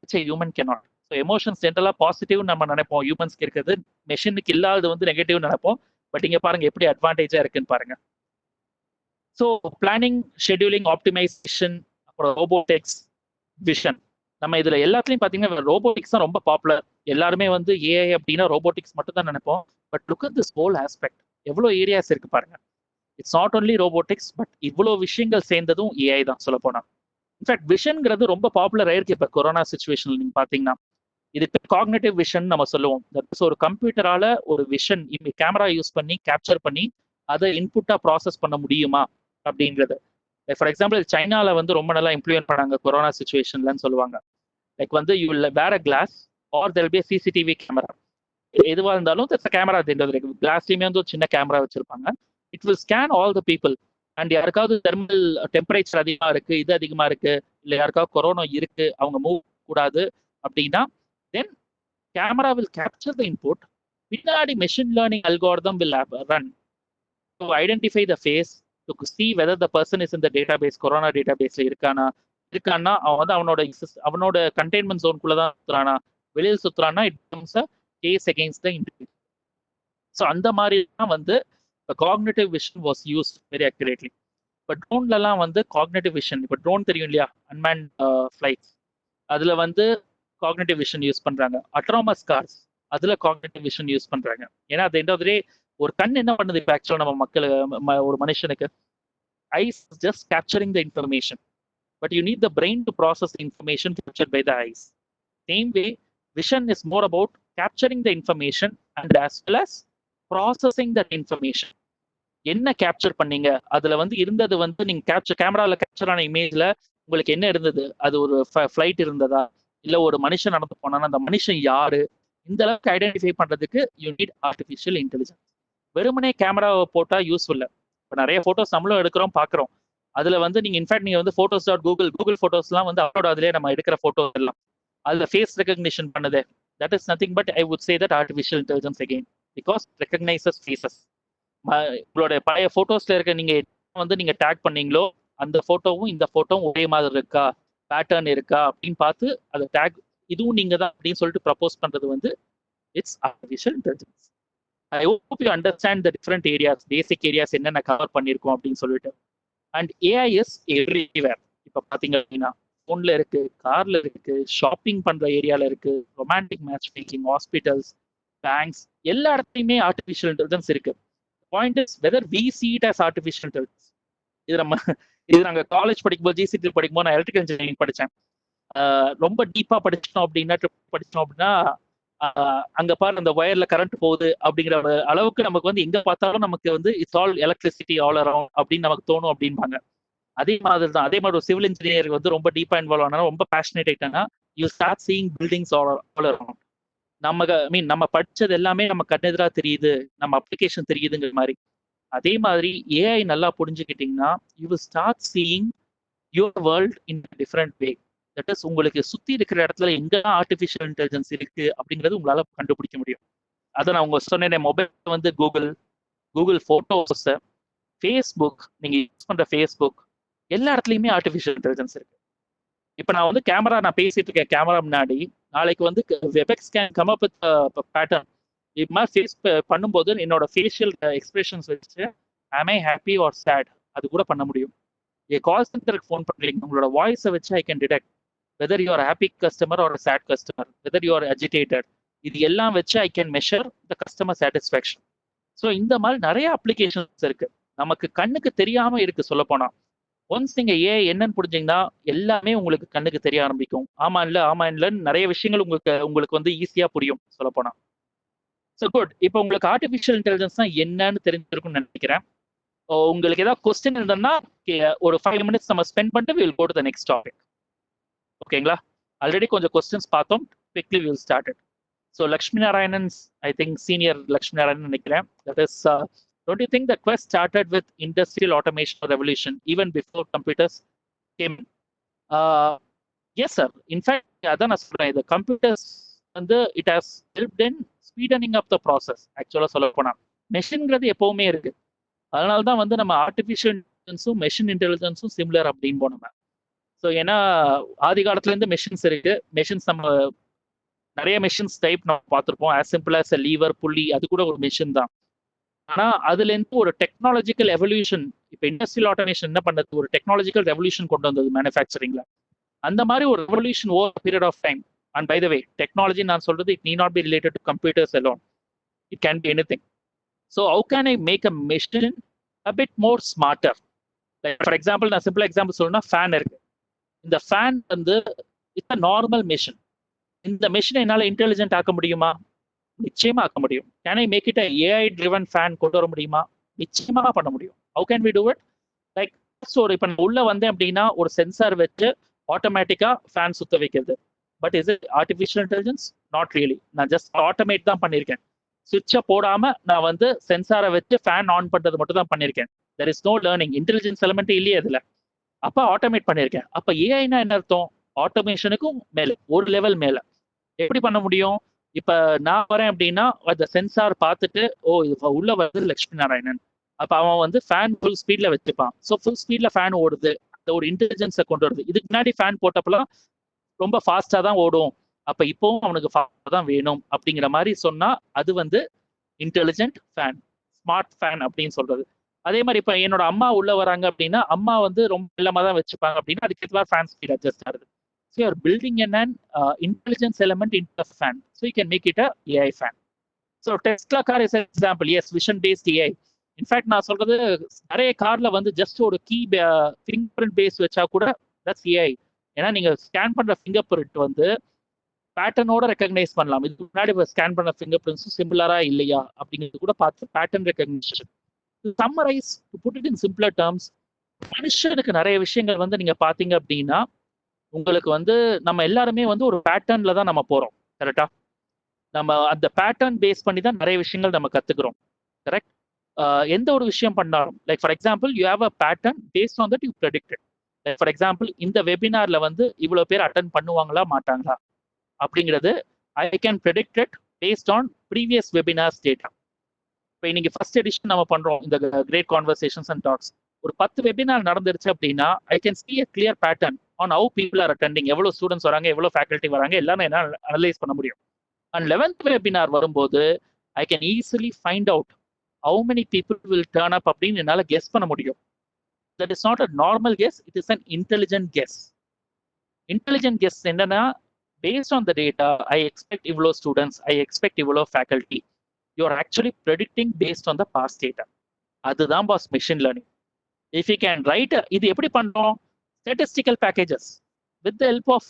which a human cannot. So emotions ஜென்ரலா positive நம்ம நினைப்போம், ஹியூமன்ஸ்க்கு இருக்கிறது. மெஷினுக்கு இல்லாதது வந்து நெகட்டிவ் நினைப்போம். பட் இங்க பாருங்க எப்படி அட்வான்டேஜா இருக்குன்னு பாருங்க. ஸோ பிளானிங், ஷெட்யூலிங், ஆப்டிமைசேஷன், அப்புறம் ரோபோட்டிக்ஸ், விஷன், நம்ம இதுல எல்லாத்துலயும் பாத்தீங்கன்னா ரோபோட்டிக்ஸ் தான் ரொம்ப பாப்புலர். எல்லாருமே வந்து ஏஐ அப்படின்னா ரோபோட்டிக்ஸ் மட்டும் தான் நினைப்போம். But look at this whole aspect, எவ்வளோ ஏரியாஸ் இருக்கு பாருங்க. It's not only robotics, but இவ்வளோ விஷயங்கள் சேர்ந்ததும் ஏஐ தான் சொல்ல போனா. இன்ஃபேக்ட் விஷன்ங்கிறது ரொம்ப பாப்புலர் ஆயிருக்கு இப்போ கொரோனா சுச்சுவேஷன்ல. நீங்க பாத்தீங்கன்னா இது காக்னிட்டிவ் விஷன் நம்ம சொல்லுவோம். ஒரு கம்ப்யூட்டரால ஒரு விஷன் கேமரா யூஸ் பண்ணி கேப்சர் பண்ணி அதை இன்புட்டா ப்ராசஸ் பண்ண முடியுமா அப்படிங்கிறது. ஃபார் எக்ஸாம்பிள் சைனால வந்து ரொம்ப நல்லா இம்ப்ளிமெண்ட் பண்ணாங்க கொரோனா சுச்சுவேஷன்லன்னு சொல்லுவாங்க. லைக் வந்து you will where a class or there be CCTV camera. எதுவாக இருந்தாலும் கேமரா கிளாஸ்லயுமே வந்து ஒரு சின்ன கேமரா வச்சிருப்பாங்க. It will scan all the people. And யாருக்காவது தெர்மல் டெம்பரேச்சர் அதிகமா இருக்கு, இது அதிகமா இருக்கு, இல்லை யாருக்காவது கொரோனா இருக்கு, அவங்க மூவ் கூடாது அப்படின்னா then camera will capture the input. பின்னாடி machine learning algorithm will run to identify the face, to see whether the person is in the database, corona database இருக்கானா அவன் வந்து அவனோட கண்டெய்ன்மெண்ட் ஜோனுக்குள்ள தான் சுத்துறானா, வெளியில் சுத்துறானா, it becomes a case against the individual. So அந்த மாதிரி தான் வந்து cognitive vision was use very accurately. இப்போ ட்ரோன்லலாம் வந்து காக்னிட்டிவ் விஷன், இப்போ ட்ரோன் தெரியும் இல்லையா, அன்மேன் ஃபிளைட்ஸ், அதுல வந்து காக்னிட்டிவ் விஷன் யூஸ் பண்றாங்க. அட்டானமஸ் கார்ஸ், அதுல காக்னிட்டிவ் விஷன் யூஸ் பண்றாங்க. ஏன்னா அது எண்ட் ஆஃப் தி டே ஒரு கண் என்ன பண்ணுது இப்போ ஆக்சுவலாக நம்ம மக்கள், ஒரு மனுஷனுக்கு eyes just capturing the information, but you need the brain to process the information captured by the eyes. Same way vision is more about capturing the information and as well as processing that information. என்ன capture பண்ணீங்க, அதுல வந்து இருந்தது வந்து நீங்க கேமரால capture ஆன இமேஜ்ல உங்களுக்கு என்ன இருந்தது, அது ஒரு ஃபிளைட் இருந்ததா, இல்ல ஒரு மனுஷன் நடந்து போனா அந்த மனுஷன் யாரு, இந்த அளவுக்கு ஐடென்டிஃபை பண்றதுக்கு யூ நீட் ஆர்டிஃபிஷியல் இன்டெலிஜென்ஸ். வெறுமனே கேமராவை போட்டா யூஸ் இல்லை. இப்போ நிறைய போட்டோஸ் நம்மளும் எடுக்கிறோம் பார்க்குறோம். அதுல வந்து நீங்க இன்ஃபேக்ட் நீங்க வந்து போட்டோஸ் டாட் கூகுள் போட்டோஸ்லாம் வந்து அப்லோட் அதுலேயே நம்ம எடுக்கிற போட்டோஸ் எல்லாம் அதுல ஃபேஸ் ரெகக்னிஷன் பண்ணுது. That is nothing but I would say that artificial intelligence again, because recognizes faces. உங்களோட பழைய போட்டோஸ்ல இருக்க நீங்க வந்து நீங்க டேக் பண்ணீங்களோ அந்த போட்டோவும் இந்த போட்டோவும் ஒரே மாதிரி இருக்கா, பேட்டர்ன் இருக்கா அப்படின்னு பார்த்து அதை டேக், இதுவும் நீங்க தான் அப்படின்னு சொல்லிட்டு ப்ரப்போஸ் பண்றது வந்து it's artificial intelligence. I hope you understand the different areas, basic areas என்னென்ன கவர் பண்ணியிருக்கோம் அப்படின்னு சொல்லிட்டு. And AI is everywhere. இப்போ பார்த்தீங்க அப்படின்னா ஃபோன்ல இருக்கு, கார்ல இருக்கு, ஷாப்பிங் பண்ற ஏரியால இருக்கு, romantic match making, hospitals, banks, எல்லா இடத்துலயுமே ஆர்டிஃபிஷியல் இன்டெலிஜென்ஸ் இருக்கு. Point is whether we see it as artificial intelligence. இது நம்ம இது நாங்க காலேஜ் படிக்கும்போது ஜிசிடி படிக்கும்போது நான் எலக்ட்ரிக்கல் இன்ஜினியரிங் படித்தேன். ரொம்ப டீப்பா படிச்சிட்டோம் அப்படின்னா படிச்சிட்டோம் அப்படின்னா அங்க பாரு அந்த ஒயர்ல கரண்ட் போகுது அப்படிங்கிற ஒரு அளவுக்கு நமக்கு வந்து எங்க பார்த்தாலும் நமக்கு வந்து it's all electricity all around அப்படின்னு நமக்கு தோணும் அப்படிம்பாங்க. அதே மாதிரி தான் அதே மாதிரி ஒரு சிவில் இன்ஜினியர் வந்து ரொம்ப டீப்பா இன்வால்வ் ஆனா ரொம்ப பேஷனேட் ஆயிட்டாங்கன்னா you start seeing buildings all around. நம்ம படிச்சது எல்லாமே நம்ம கண்ணெதிரா தெரியுது, நம்ம அப்ளிகேஷன் தெரியுதுங்கிற மாதிரி. அதே மாதிரி ஏஐ நல்லா புரிஞ்சுக்கிட்டீங்கன்னா you will start seeing your world in different way. That is உங்களுக்கு சுத்தி இருக்கிற இடத்துல எங்கெல்லாம் ஆர்டிஃபிஷியல் இன்டெலிஜென்ஸ் இருக்கு அப்படிங்கிறது உங்களால கண்டுபிடிக்க முடியும். அதை நான் உங்க சொன்னேன், மொபைல் வந்து கூகுள் போட்டோஸ், ஃபேஸ்புக், நீங்க யூஸ் பண்ற ஃபேஸ்புக் எல்லா இடத்துலயுமே ஆர்டிஃபிஷியல் இன்டெலிஜென்ஸ் இருக்கு. இப்ப நான் வந்து நான் பேசிட்டு இருக்கேன் கேமரா முன்னாடி, நாளைக்கு வந்து Webex can come up with pattern. இது மாதிரி ஃபேஸ் பண்ணும்போது என்னோட ஃபேஷியல் எக்ஸ்பிரஷன்ஸ் வச்சு am I happy or sad அது கூட பண்ண முடியும். கால் சென்டருக்கு ஃபோன் பண்றீங்க, உங்களோட வாய்ஸை வச்சு I can detect whether you are happy customer or sad customer, whether you are agitated. இது எல்லாம் வச்சு I can measure the customer satisfaction. So இந்த மாதிரி நிறைய அப்ளிகேஷன்ஸ் இருக்கு, நமக்கு கண்ணுக்கு தெரியாம இருக்கு சொல்ல போனா. ஒன்ஸ் நீங்க என்னன்னு புரிஞ்சீங்கன்னா எல்லாமே உங்களுக்கு கண்ணுக்கு தெரிய ஆரம்பிக்கும். ஆமா இல்லன்னு நிறைய விஷயங்கள் உங்களுக்கு வந்து ஈஸியா புரியும் சொல்ல போனா. So good. இப்போ உங்களுக்கு ஆர்டிஃபிஷியல் இன்டெலிஜென்ஸ் தான் என்னன்னு தெரிஞ்சிருக்கும்னு நினைக்கிறேன். உங்களுக்கு ஏதாவது கொஸ்டின் இருந்ததுன்னா ஒரு 5 minutes நம்ம ஸ்பெண்ட் பண்ணிட்டு will go to the next topic. ஓகேங்களா? ஆல்ரெடி கொஞ்சம் கொஸ்டின்ஸ் பார்த்தோம், quickly will start it. So Lakshmi Narayanan, I think senior Lakshmi Narayanan நினைக்கிறேன். That is don't you think the quest started with industrial automation revolution even before computers came? Yes sir, in fact அதான் நான் சொல்றேன், இந்த computers வந்து it has helped in speeding up the process. ஆக்சுவலா சொல்ல போனா மெஷின்ங்கிறது எப்பவுமே இருக்கு, அதனால தான் வந்து நம்ம ஆர்டிஃபிஷியல் இன்டெலிஜென்ஸும் மெஷின் இன்டெலிஜென்ஸும் சிமிலர் அப்படின்னு போனோம். ஸோ ஏன்னா ஆதி காலத்துல இருந்து மெஷின்ஸ் இருக்கு. மெஷின்ஸ் நம்ம நிறைய மெஷின்ஸ் டைப் நம்ம பார்த்துருப்போம். ஆஸ் சிம்பிள் ஆஸ் லீவர், புள்ளி, அது கூட ஒரு மெஷின் தான். ஆனா அதுல இருந்து ஒரு டெக்னாலஜிக்கல் எவல்யூஷன், இப்ப இண்டஸ்ட்ரியல் ஆட்டோமேஷன் என்ன பண்ணது, ஒரு டெக்னாலஜிக்கல் ரெவல்யூஷன் கொண்டு வந்தது மேனுஃபேக்சரிங்ல. அந்த மாதிரி ஒரு revolution over period of time. And by the way technology நான் சொல்றது it need not be related to computers alone, it can be anything. So how can I make a machine a bit more smarter? For example நான் simple example சொல்லணும்னா fan இருக்கு. இந்த fan வந்து it's a normal machine. இந்த மெஷினை என்னால் intelligent ஆக்க முடியுமா? நிச்சயமா ஆக்க முடியும். Can I make it AI driven fan கொண்டு வர முடியுமா? நிச்சயமாக பண்ண முடியும். How can we do it? Like ஒரு இப்போ நான் உள்ள வந்தேன் அப்படின்னா ஒரு சென்சார் வச்சு ஆட்டோமேட்டிக்கா ஃபேன் சுத்த வைக்கிறது. But is it artificial intelligence? Not really. நான் ஜஸ்ட் ஆட்டோமேட் தான் பண்ணியிருக்கேன். சுவிட்சை போடாம நான் வந்து சென்சாரை வச்சு ஃபேன் ஆன் பண்றது மட்டும் தான் பண்ணியிருக்கேன். There is no learning, intelligence element இல்லையே அதுல. அப்ப ஆட்டோமேட் பண்ணியிருக்கேன். அப்ப ஏஐனா என்ன அர்த்தம்? ஆட்டோமேஷனுக்கும் மேல, ஒரு லெவல் மேல. எப்படி பண்ண முடியும்? இப்ப நான் வரேன் அப்படின்னா அந்த சென்சார் பார்த்துட்டு இது உள்ள வருது லக்ஷ்மி நாராயணன், அப்ப அவன் வந்து ஃபேன் ஃபுல் ஸ்பீட்ல வச்சுப்பான். ஸோ ஃபுல் ஸ்பீட்ல ஃபேன் ஓடுது, அந்த ஒரு இன்டெலிஜென்ஸை கொண்டு வருது. இதுக்கு முன்னாடி ஃபேன் போட்டப்பெல்லாம் ரொம்ப ஃபாஸ்டா தான் ஓடும், அப்ப இப்பவும் அவனுக்கு ஃபாஸ்டா தான் வேணும் அப்படிங்கிற மாதிரி சொன்னா அது வந்து இன்டெலிஜென்ட் ஃபேன், ஸ்மார்ட் ஃபேன் அப்படின்னு சொல்றது. அதே மாதிரி இப்ப என்னோட அம்மா உள்ள வராங்க அப்படின்னா அம்மா வந்து ரொம்ப இல்லாம தான் வச்சுப்பாங்க அப்படின்னா அதுக்கு ஃபேன் ஸ்பீட் அட்ஜஸ்ட் ஆகுது. So you are building an intelligence element into the fan, so you can make it a AI fan. So Tesla car is an example. Yes, vision based AI. In fact நான் சொல்றது நிறைய கார்ல வந்து just ஒரு finger print base வச்சா கூட that's AI. ஏன்னா நீங்க ஸ்கேன் பண்ற ஃபிங்கர் பிரிண்ட் வந்து பேட்டர்னோட ரெக்கக்னைஸ் பண்ணலாம். இதுக்கு முன்னாடி ஸ்கேன் பண்ண ஃபிங்கர் பிரிண்ட்ஸும் சிமிலரா இல்லையா அப்படிங்கிறது கூட பார்த்து pattern recognition. Summarise, to put it in simpler terms, மனுஷனுக்கு நிறைய விஷயங்கள் வந்து நீங்க பாத்தீங்க அப்படின்னா உங்களுக்கு வந்து நம்ம எல்லாருமே வந்து ஒரு பேட்டர்ன்ல தான் நம்ம போறோம். கரெக்டா? நம்ம அந்த பேட்டர்ன் பேஸ் பண்ணி தான் நிறைய விஷயங்கள் நம்ம கத்துக்கிறோம். கரெக்ட்? எந்த ஒரு விஷயம் பண்ணாலும் like for example you have a pattern based on that you predicted. Like for example இந்த வெபினார்ல வந்து இவ்வளவு பேர் அட்டன் பண்ணுவாங்களா மாட்டாங்களா அப்படிங்கிறது I can predict it based on previous webinars data. இப்போ இன்னைக்கு ஃபர்ஸ்ட் எடிஷன் நம்ம பண்றோம் இந்த கிரேட் கான்வர்சேஷன்ஸ் அண்ட் டாக்ஸ். ஒரு 10 வெபினார் நடந்துருச்சு அப்படின்னா I can see a clear pattern on how people are attending, எவ்வளவு ஸ்டூடெண்ட்ஸ் வராங்க, எவ்வளவு ஃபேக்கல்ட்டி வராங்க, எல்லாமே என்ன அனலைஸ் பண்ண முடியும். அண்ட் 11th வெபினார் வரும்போது I can easily find out how many people will turn up அப்படின்னு என்னால கெஸ் பண்ண முடியும். That is not a normal guess, it is an intelligent guess. Intelligent guess என்னன்னா, based on the data, I expect இவ்வளோ students, I expect இவ்வளோ faculty. You are actually predicting based on the past data. அதுதான் பாஸ் machine learning. If you can right, இது எப்படி பண்றோம்? Statistical packages with the help of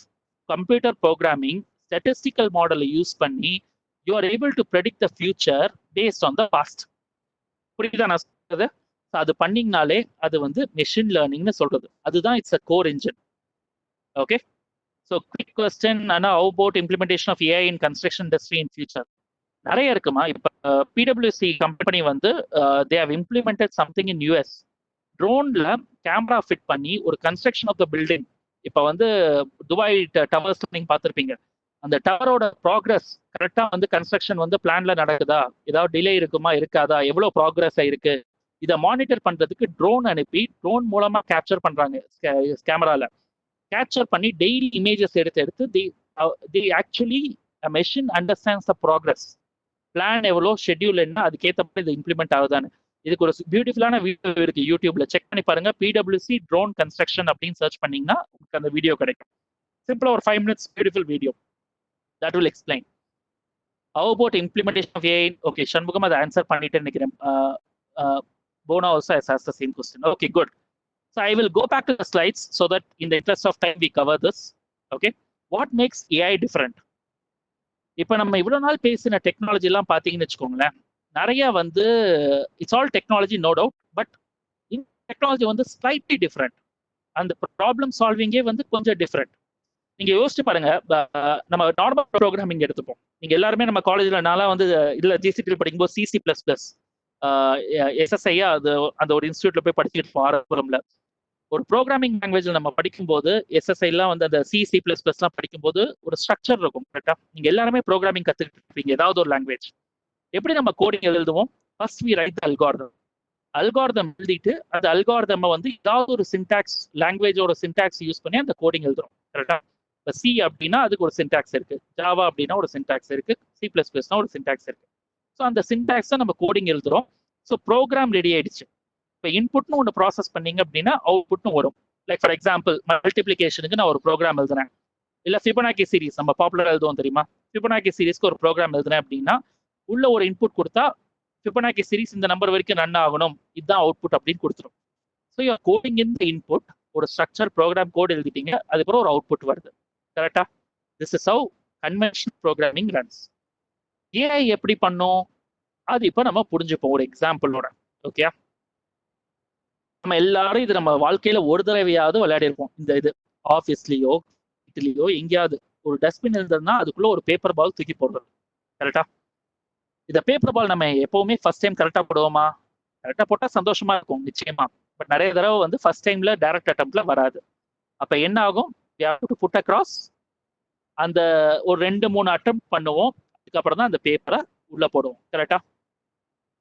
computer programming, statistical மாடலை use பண்ணி you are able to predict the future based on the past. புரியுதா நான் சொல்றது? அது பண்ணிங்கனாலே அது வந்து மெஷின் லேர்னிங்னு சொல்றது. அதுதான் it's a core engine. Okay, so quick question, ஆனால் how about implementation of AI in construction industry in future? நிறைய இருக்குமா. இப்போ பிடபிள்யூசி கம்பெனி வந்து they have implemented something in US. ட்ரோன்ல கேமரா ஃபிட் பண்ணி ஒரு கன்ஸ்ட்ரக்ஷன் ஆஃப் த பில்டிங், இப்போ வந்து துபாய் டவர்ஸ் நீங்க பார்த்துருப்பீங்க, அந்த டவரோட ப்ராக்ரஸ் கரெக்டாக வந்து கன்ஸ்ட்ரக்ஷன் வந்து பிளான்ல நடக்குதா, ஏதாவது டிலே இருக்குமா இருக்காதா, எவ்வளோ ப்ராக்ரஸ் ஆயிருக்கு, இதை மானிட்டர் பண்றதுக்கு ட்ரோன் அனுப்பி ட்ரோன் மூலமா கேப்சர் பண்றாங்க. கேமரால கேப்சர் பண்ணி டெய்லி இமேஜஸ் எடுத்து the actually machine understands the progress. Plan எவ்வளோ, ஷெட்யூல் என்ன, அதுக்கேற்ற மாதிரி இது இம்ப்ளிமெண்ட் ஆகுதான்னு. இதுக்கு ஒரு பியூட்டிஃபுல்லான வீடியோ இருக்கு யூடியூப்ல, செக் பண்ணி பாருங்க. பிடபிள்யூசி ட்ரோன் கன்ஸ்ட்ரக்ஷன் அப்படின்னு சர்ச் பண்ணீங்கன்னா உங்களுக்கு அந்த வீடியோ கிடைக்கும். சிம்பிளா ஒரு 5 minutes beautiful video that will explain. How about implementation of AI? Okay, Shanmugam அதை ஆன்சர் பண்ணிட்டு நினைக்கிறேன். Bona also has asked the same question. Okay, good. So I will go back to the slides so that in the interest of time we cover this. Okay, what makes AI different? இப்போ நம்ம இவ்வளவு நாள் பேசின technology எல்லாம் பார்த்தீங்கன்னு வச்சுக்கோங்களேன், நிறைய வந்து it's all technology no doubt, but இந்த டெக்னாலஜி வந்து ஸ்லைட்லி டிஃப்ரெண்ட். அந்த ப்ராப்ளம் சால்விங்கே வந்து கொஞ்சம் டிஃப்ரெண்ட். நீங்க யோசிச்சு பாருங்க, நம்ம நார்மல் ப்ரோக்ராமிங் எடுத்துப்போம். நீங்க எல்லாருமே நம்ம காலேஜ்ல நான்லாம் வந்து இதுல ஜிசிடி படிக்கும்போது C++, SSIயா அது அந்த ஒரு இன்ஸ்டியூட்ல போய் படிச்சுட்டு இருப்போம் ஆரம்பம்ல. ஒரு ப்ரோக்ராமிங் லாங்குவேஜ்ல நம்ம படிக்கும்போது SSIலாம் வந்து அந்த C++லாம் படிக்கும்போது ஒரு ஸ்ட்ரக்சர் இருக்கும். கரெக்டா? நீங்க எல்லாருமே ப்ரோக்ராமிங் கத்துக்கிட்டு இருப்பீங்க ஏதாவது ஒரு லாங்குவேஜ். எப்படி நம்ம கோடிங் எழுதுவோம்? First we write the algorithm எழுதிட்டு அந்த அல்காரிதம் வந்து ஏதாவது ஒரு சின்டாக்ஸ், லாங்குவேஜோட சின்டாக்ஸ் யூஸ் பண்ணி அந்த கோடிங் எழுதுறோம். கரெக்டா? இப்போ சி அப்படின்னா அதுக்கு ஒரு சின்டாக்ஸ் இருக்கு, ஜாவா அப்படின்னா ஒரு சின்டாக்ஸ் இருக்கு, C++னா ஒரு சின்டாக்ஸ் இருக்கு. ஸோ அந்த சின்டாக்ஸை நம்ம கோடிங் எழுதுறோம். ஸோ ப்ரோக்ராம் ரெடி ஆயிடுச்சு. இப்போ இன்புட்னு ஒன்று ப்ராசஸ் பண்ணீங்க அப்படின்னா அவுட்புட்னு வரும். லைக் ஃபார் எக்ஸாம்பிள், மல்டிப்ளிகேஷனுக்கு நான் ஒரு ப்ரோக்ராம் எழுதுறேன், இல்லை ஃபிபனாக்கி சீரிஸ் நம்ம பாப்புலர் எழுதுவோம் தெரியுமா, ஃபிபனாக்கி சீரிஸ்க்கு ஒரு ப்ரோக்ராம் எழுதுறேன் அப்படின்னா உள்ள ஒரு இன்புட் கொடுத்தா ஃபிபனாக்கி சீரிஸ் இந்த நம்பர் வரைக்கும் ரன் ஆகணும், இதுதான் அவுட்புட் அப்படின்னு கொடுத்துரும். So you're coding in the input, ஒரு ஸ்ட்ரக்சர் ப்ரோக்ராம் கோட் எழுதிட்டீங்க, அதுக்கப்புறம் ஒரு அவுட்புட் வருது. கரெக்டா? This is how conventional programming runs. AI எப்படி பண்ணும் அது இப்போ நம்ம புரிஞ்சுப்போம் ஒரு எக்ஸாம்பிளோட. ஓகே, நம்ம எல்லாரும் இது நம்ம வாழ்க்கையில ஒரு தடவையாவது விளையாடி இருப்போம். இந்த இது ஆஃபீஸ்லயோ வீட்லயோ எங்கேயாவது ஒரு டஸ்ட்பின் இருந்ததுன்னா அதுக்குள்ள ஒரு பேப்பர் பால் தூக்கி போடுறது. கரெக்டா? இந்த பேப்பர் பால் நம்ம எப்பவுமே ஃபர்ஸ்ட் டைம் கரெக்டா போடுவோமா? கரெக்டா போட்டா சந்தோஷமா இருக்கும் நிச்சயமா. பட் நிறைய தடவை வந்து ஃபர்ஸ்ட் டைம்ல டைரக்ட் அட்டம்ப்ட்ல வராது. அப்ப என்ன ஆகும்? புட் அக்ராஸ், அந்த ஒரு 2-3 அட்டம் பண்ணுவோம், அதுக்கப்புறம் தான் அந்த பேப்பரை உள்ள போடுவோம். கரெக்டா?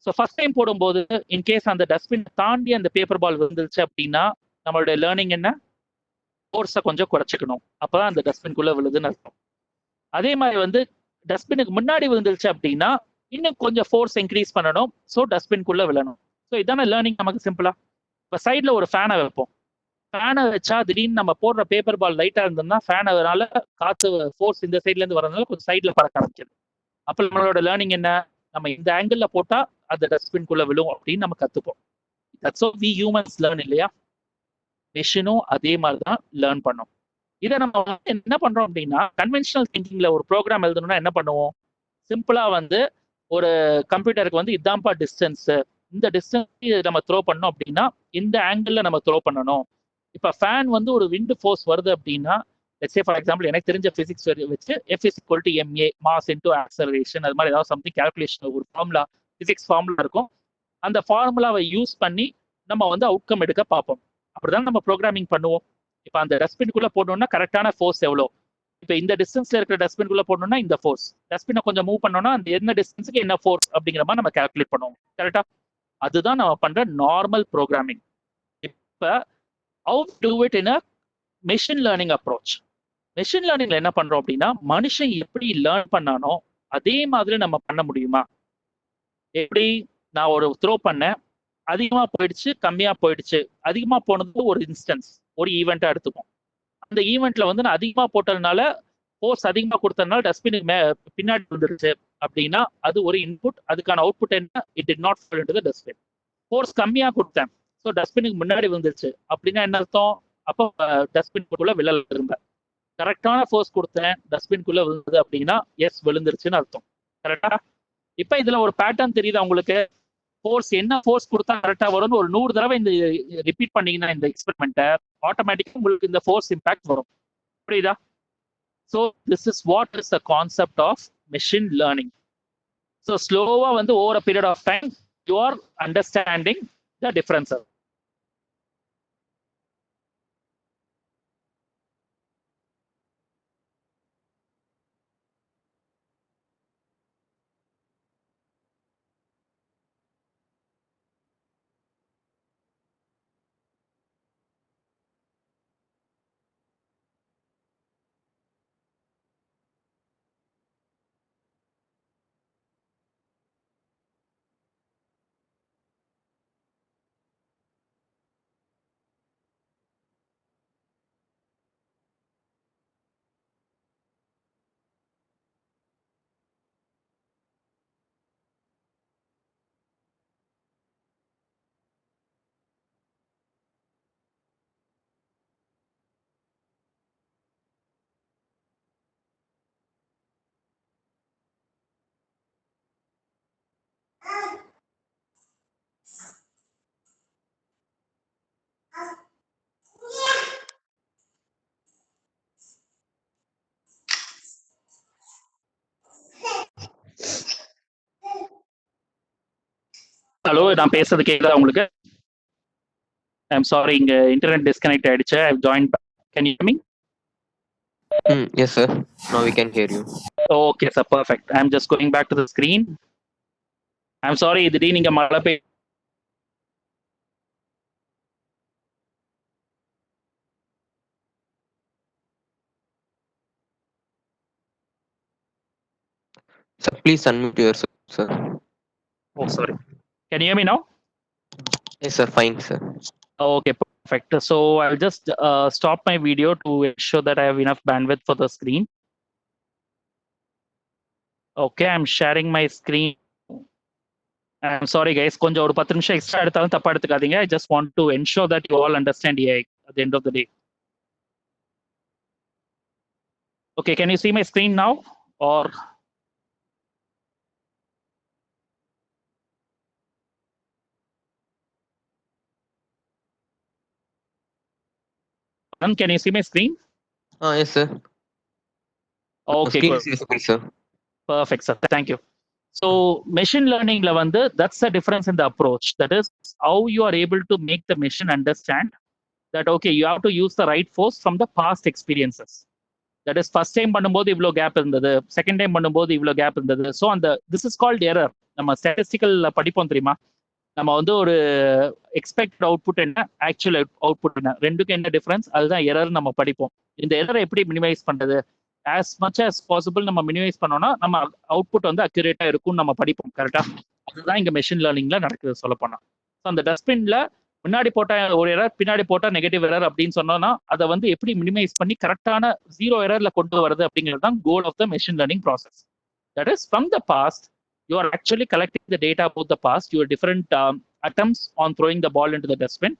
ஸோ ஃபர்ஸ்ட் டைம் போடும்போது இன்கேஸ் அந்த டஸ்ட்பின் தாண்டி அந்த பேப்பர் பால் விழுந்துருச்சு அப்படின்னா நம்மளுடைய லேர்னிங் என்ன? ஃபோர்ஸை கொஞ்சம் குறைச்சிக்கணும், அப்பதான் அந்த டஸ்ட்பின்குள்ள விழுதுன்னு அர்த்தம். அதே மாதிரி வந்து டஸ்ட்பினுக்கு முன்னாடி விழுந்துருச்சு அப்படின்னா இன்னும் கொஞ்சம் ஃபோர்ஸ் இன்க்ரீஸ் பண்ணணும், ஸோ டஸ்ட்பின்குள்ள விழணும். ஸோ இதான லேர்னிங் நமக்கு சிம்பிளா. இப்போ சைட்ல ஒரு ஃபேனை வைப்போம், ஃபேனை வச்சா திடீர்னு நம்ம போடுற பேப்பர் பால் லைட்டா இருந்ததுன்னா ஃபேனால காத்து ஃபோர்ஸ் இந்த சைட்ல இருந்து வரதுனால கொஞ்சம் சைட்ல பறக்க ஆரம்பிச்சது. அப்போ நம்மளோட லேர்னிங் என்ன? நம்ம இந்த ஆங்கிள் போட்டா அந்த டஸ்ட்பின்குள்ள விழும் அப்படின்னு நம்ம கத்துப்போம். That's how we humans learn இல்லையா? மெஷினும் அதே மாதிரி தான் லேர்ன் பண்ணோம். இதை நம்ம என்ன பண்றோம் அப்படின்னா, கன்வென்ஷனல் திங்கிங்ல ஒரு ப்ரோக்ராம் எழுதணும்னா என்ன பண்ணுவோம்? சிம்பிளா வந்து ஒரு கம்ப்யூட்டருக்கு வந்து இதான்ப்பா டிஸ்டன்ஸ், இந்த டிஸ்டன்ஸ் நம்ம த்ரோ பண்ணோம் அப்படின்னா இந்த ஆங்கிள் நம்ம த்ரோ பண்ணணும். இப்போ ஃபேன் வந்து ஒரு விண்ட் ஃபோர்ஸ் வருது அப்படின்னா, let's say ஃபார் எக்ஸாம்பிள் எனக்கு தெரிஞ்ச பிசிக்ஸ் வச்சு F is equal to ma, mass into acceleration, அது மாதிரி ஏதாவது சம்திங் கால்குலேஷன் ஒரு ஃபார்முலா, பிசிக்ஸ் ஃபார்முலா இருக்கும். அந்த ஃபார்முலாவை யூஸ் பண்ணி நம்ம வந்து அவுட்கம் எடுக்க பார்ப்போம். அப்படிதான் நம்ம ப்ரோக்ராமிங் பண்ணுவோம். இப்போ அந்த டஸ்ட்பின்குள்ள போடணும்னா கரெக்டான ஃபோர்ஸ் எவ்வளோ, இப்போ இந்த டிஸ்டன்ஸ்ல இருக்கிற டஸ்ட்பின்குள்ள போடணும்னா இந்த ஃபோர்ஸ், டஸ்ட்பினை கொஞ்சம் மூவ் பண்ணோம்னா அந்த என்ன டிஸ்டன்ஸுக்கு என்ன ஃபோர்ஸ் அப்படிங்கிற மாதிரி நம்ம கால்குலேட் பண்ணுவோம். கரெக்டா? அதுதான் நம்ம பண்ற நார்மல் ப்ரோக்ராமிங். இப்போ how to do it in a machine learning approach. Machine லேர்னிங்ல என்ன பண்றோம் அப்படின்னா, மனுஷன் எப்படி லேர்ன் பண்ணானோ அதே மாதிரி நம்ம பண்ண முடியுமா? எப்படி? நான் ஒரு த்ரோ பண்ணேன், அதிகமா போயிடுச்சு, கம்மியா போயிடுச்சு, அதிகமா போனது ஒரு இன்ஸ்டன்ஸ், ஒரு ஈவெண்ட்டா எடுத்துக்கும். அந்த ஈவெண்ட்ல வந்து நான் அதிகமா போட்டதுனால ஃபோர்ஸ் அதிகமா கொடுத்ததுனால டஸ்ட்பினுக்கு பின்னாடி வந்துருச்சு அப்படின்னா அது ஒரு இன்புட். அதுக்கான அவுட்புட் என்ன? It did not fall into the dustbin. Force கம்மியா கொடுத்தேன், ஸோ டஸ்ட்பினுக்கு முன்னாடி வந்துருச்சு அப்படின்னா என்ன அர்த்தம்? அப்போ டஸ்ட்பின்குள்ள விழல திரும்ப. கரெக்டான ஃபோர்ஸ் கொடுத்தேன், டஸ்ட்பின்குள்ள விழுந்தது அப்படின்னா எஸ் விழுந்துருச்சுன்னு அர்த்தம். கரெக்டா? இப்ப இதுல ஒரு பேட்டர்ன் தெரியுதா உங்களுக்கு? ஃபோர்ஸ் என்ன ஃபோர்ஸ் கொடுத்தா கரெக்டா வரும்னு ஒரு 100 தடவை இந்த ரிப்பீட் பண்ணீங்கன்னா இந்த எக்ஸ்பெரிமெண்ட்டை ஆட்டோமேட்டிக்கா உங்களுக்கு இந்த ஃபோர்ஸ் இம்பாக்ட் வரும். புரியுதா? So this is what is the concept of machine learning. So ஸ்லோவா வந்து over a period of time you are understanding the differences. Hello, நான் பேசுறது கேக்குதா உங்களுக்கு? ஐம் சாரி, இங்க இன்டர்நெட் டிஸ்கனெக்ட் ஆயிடுச்சு. I join. Can you hear me? Yes, sir. Now we can hear you. Okay sir, perfect. I'm just going back to the screen. I'm sorry, திடீர்னு இங்க மழை பெய்ய. Sir, please unmute yourself, sir. Oh, sorry. Can you hear me now? Yes, sir. Fine, sir. Okay, perfect. So I'll just stop my video to ensure that I have enough bandwidth for the screen. Okay, I'm sharing my screen. I'm sorry, guys. கொஞ்சம் ஒரு 10 நிமிஷம் extra எடுத்தாலும் தப்பா எடுத்துக்காதீங்க. I just want to ensure that you all understand AI at the end of the day. Okay, can you see my screen now? Or can you see my screen? Yes, sir. Okay, Screen good. is visible, sir. Perfect, sir. Thank you. So machine learning la vandu, that's the difference in the approach. That is how you are able to make the machine understand that okay, you have to use the right force from the past experiences. That is first time பண்ணும்போது இவ்வளோ gap இருந்தது, second time பண்ணும்போது இவ்வளோ gap இருந்தது. So அந்த this is called error. நம்ம statistical படிப்போம் தெரியுமா? நம்ம வந்து ஒரு எக்ஸ்பெக்ட் அவுட்புட் என்ன, ஆக்சுவல் அவுட்புட் என்ன, ரெண்டுக்கும் என்ன டிஃபரன்ஸ், அதுதான் எரர் நம்ம படிப்போம். இந்த எரரை எப்படி மினிமைஸ் பண்றது, ஆஸ் மச் ஆஸ் பாசிபிள் நம்ம மினிமைஸ் பண்ணோம்னா நம்ம அவுட்புட் வந்து அக்யூரேட்டா இருக்கும்னு நம்ம படிப்போம். கரெக்டா? அதுதான் இங்க மெஷின் லேர்னிங்ல நடக்குது சொல்ல போனா. ஸோ அந்த டஸ்ட்பின்ல முன்னாடி போட்டா ஒரு எரர், பின்னாடி போட்டா நெகட்டிவ் எரர் அப்படின்னு சொன்னோம்னா அதை வந்து எப்படி மினிமைஸ் பண்ணி கரெக்டான ஜீரோ எரர்ல கொண்டு வருது அப்படிங்கிறது தான் goal of the machine learning process. That is from the past, you are actually collecting the data about the past, your different attempts on throwing the ball into the dustbin.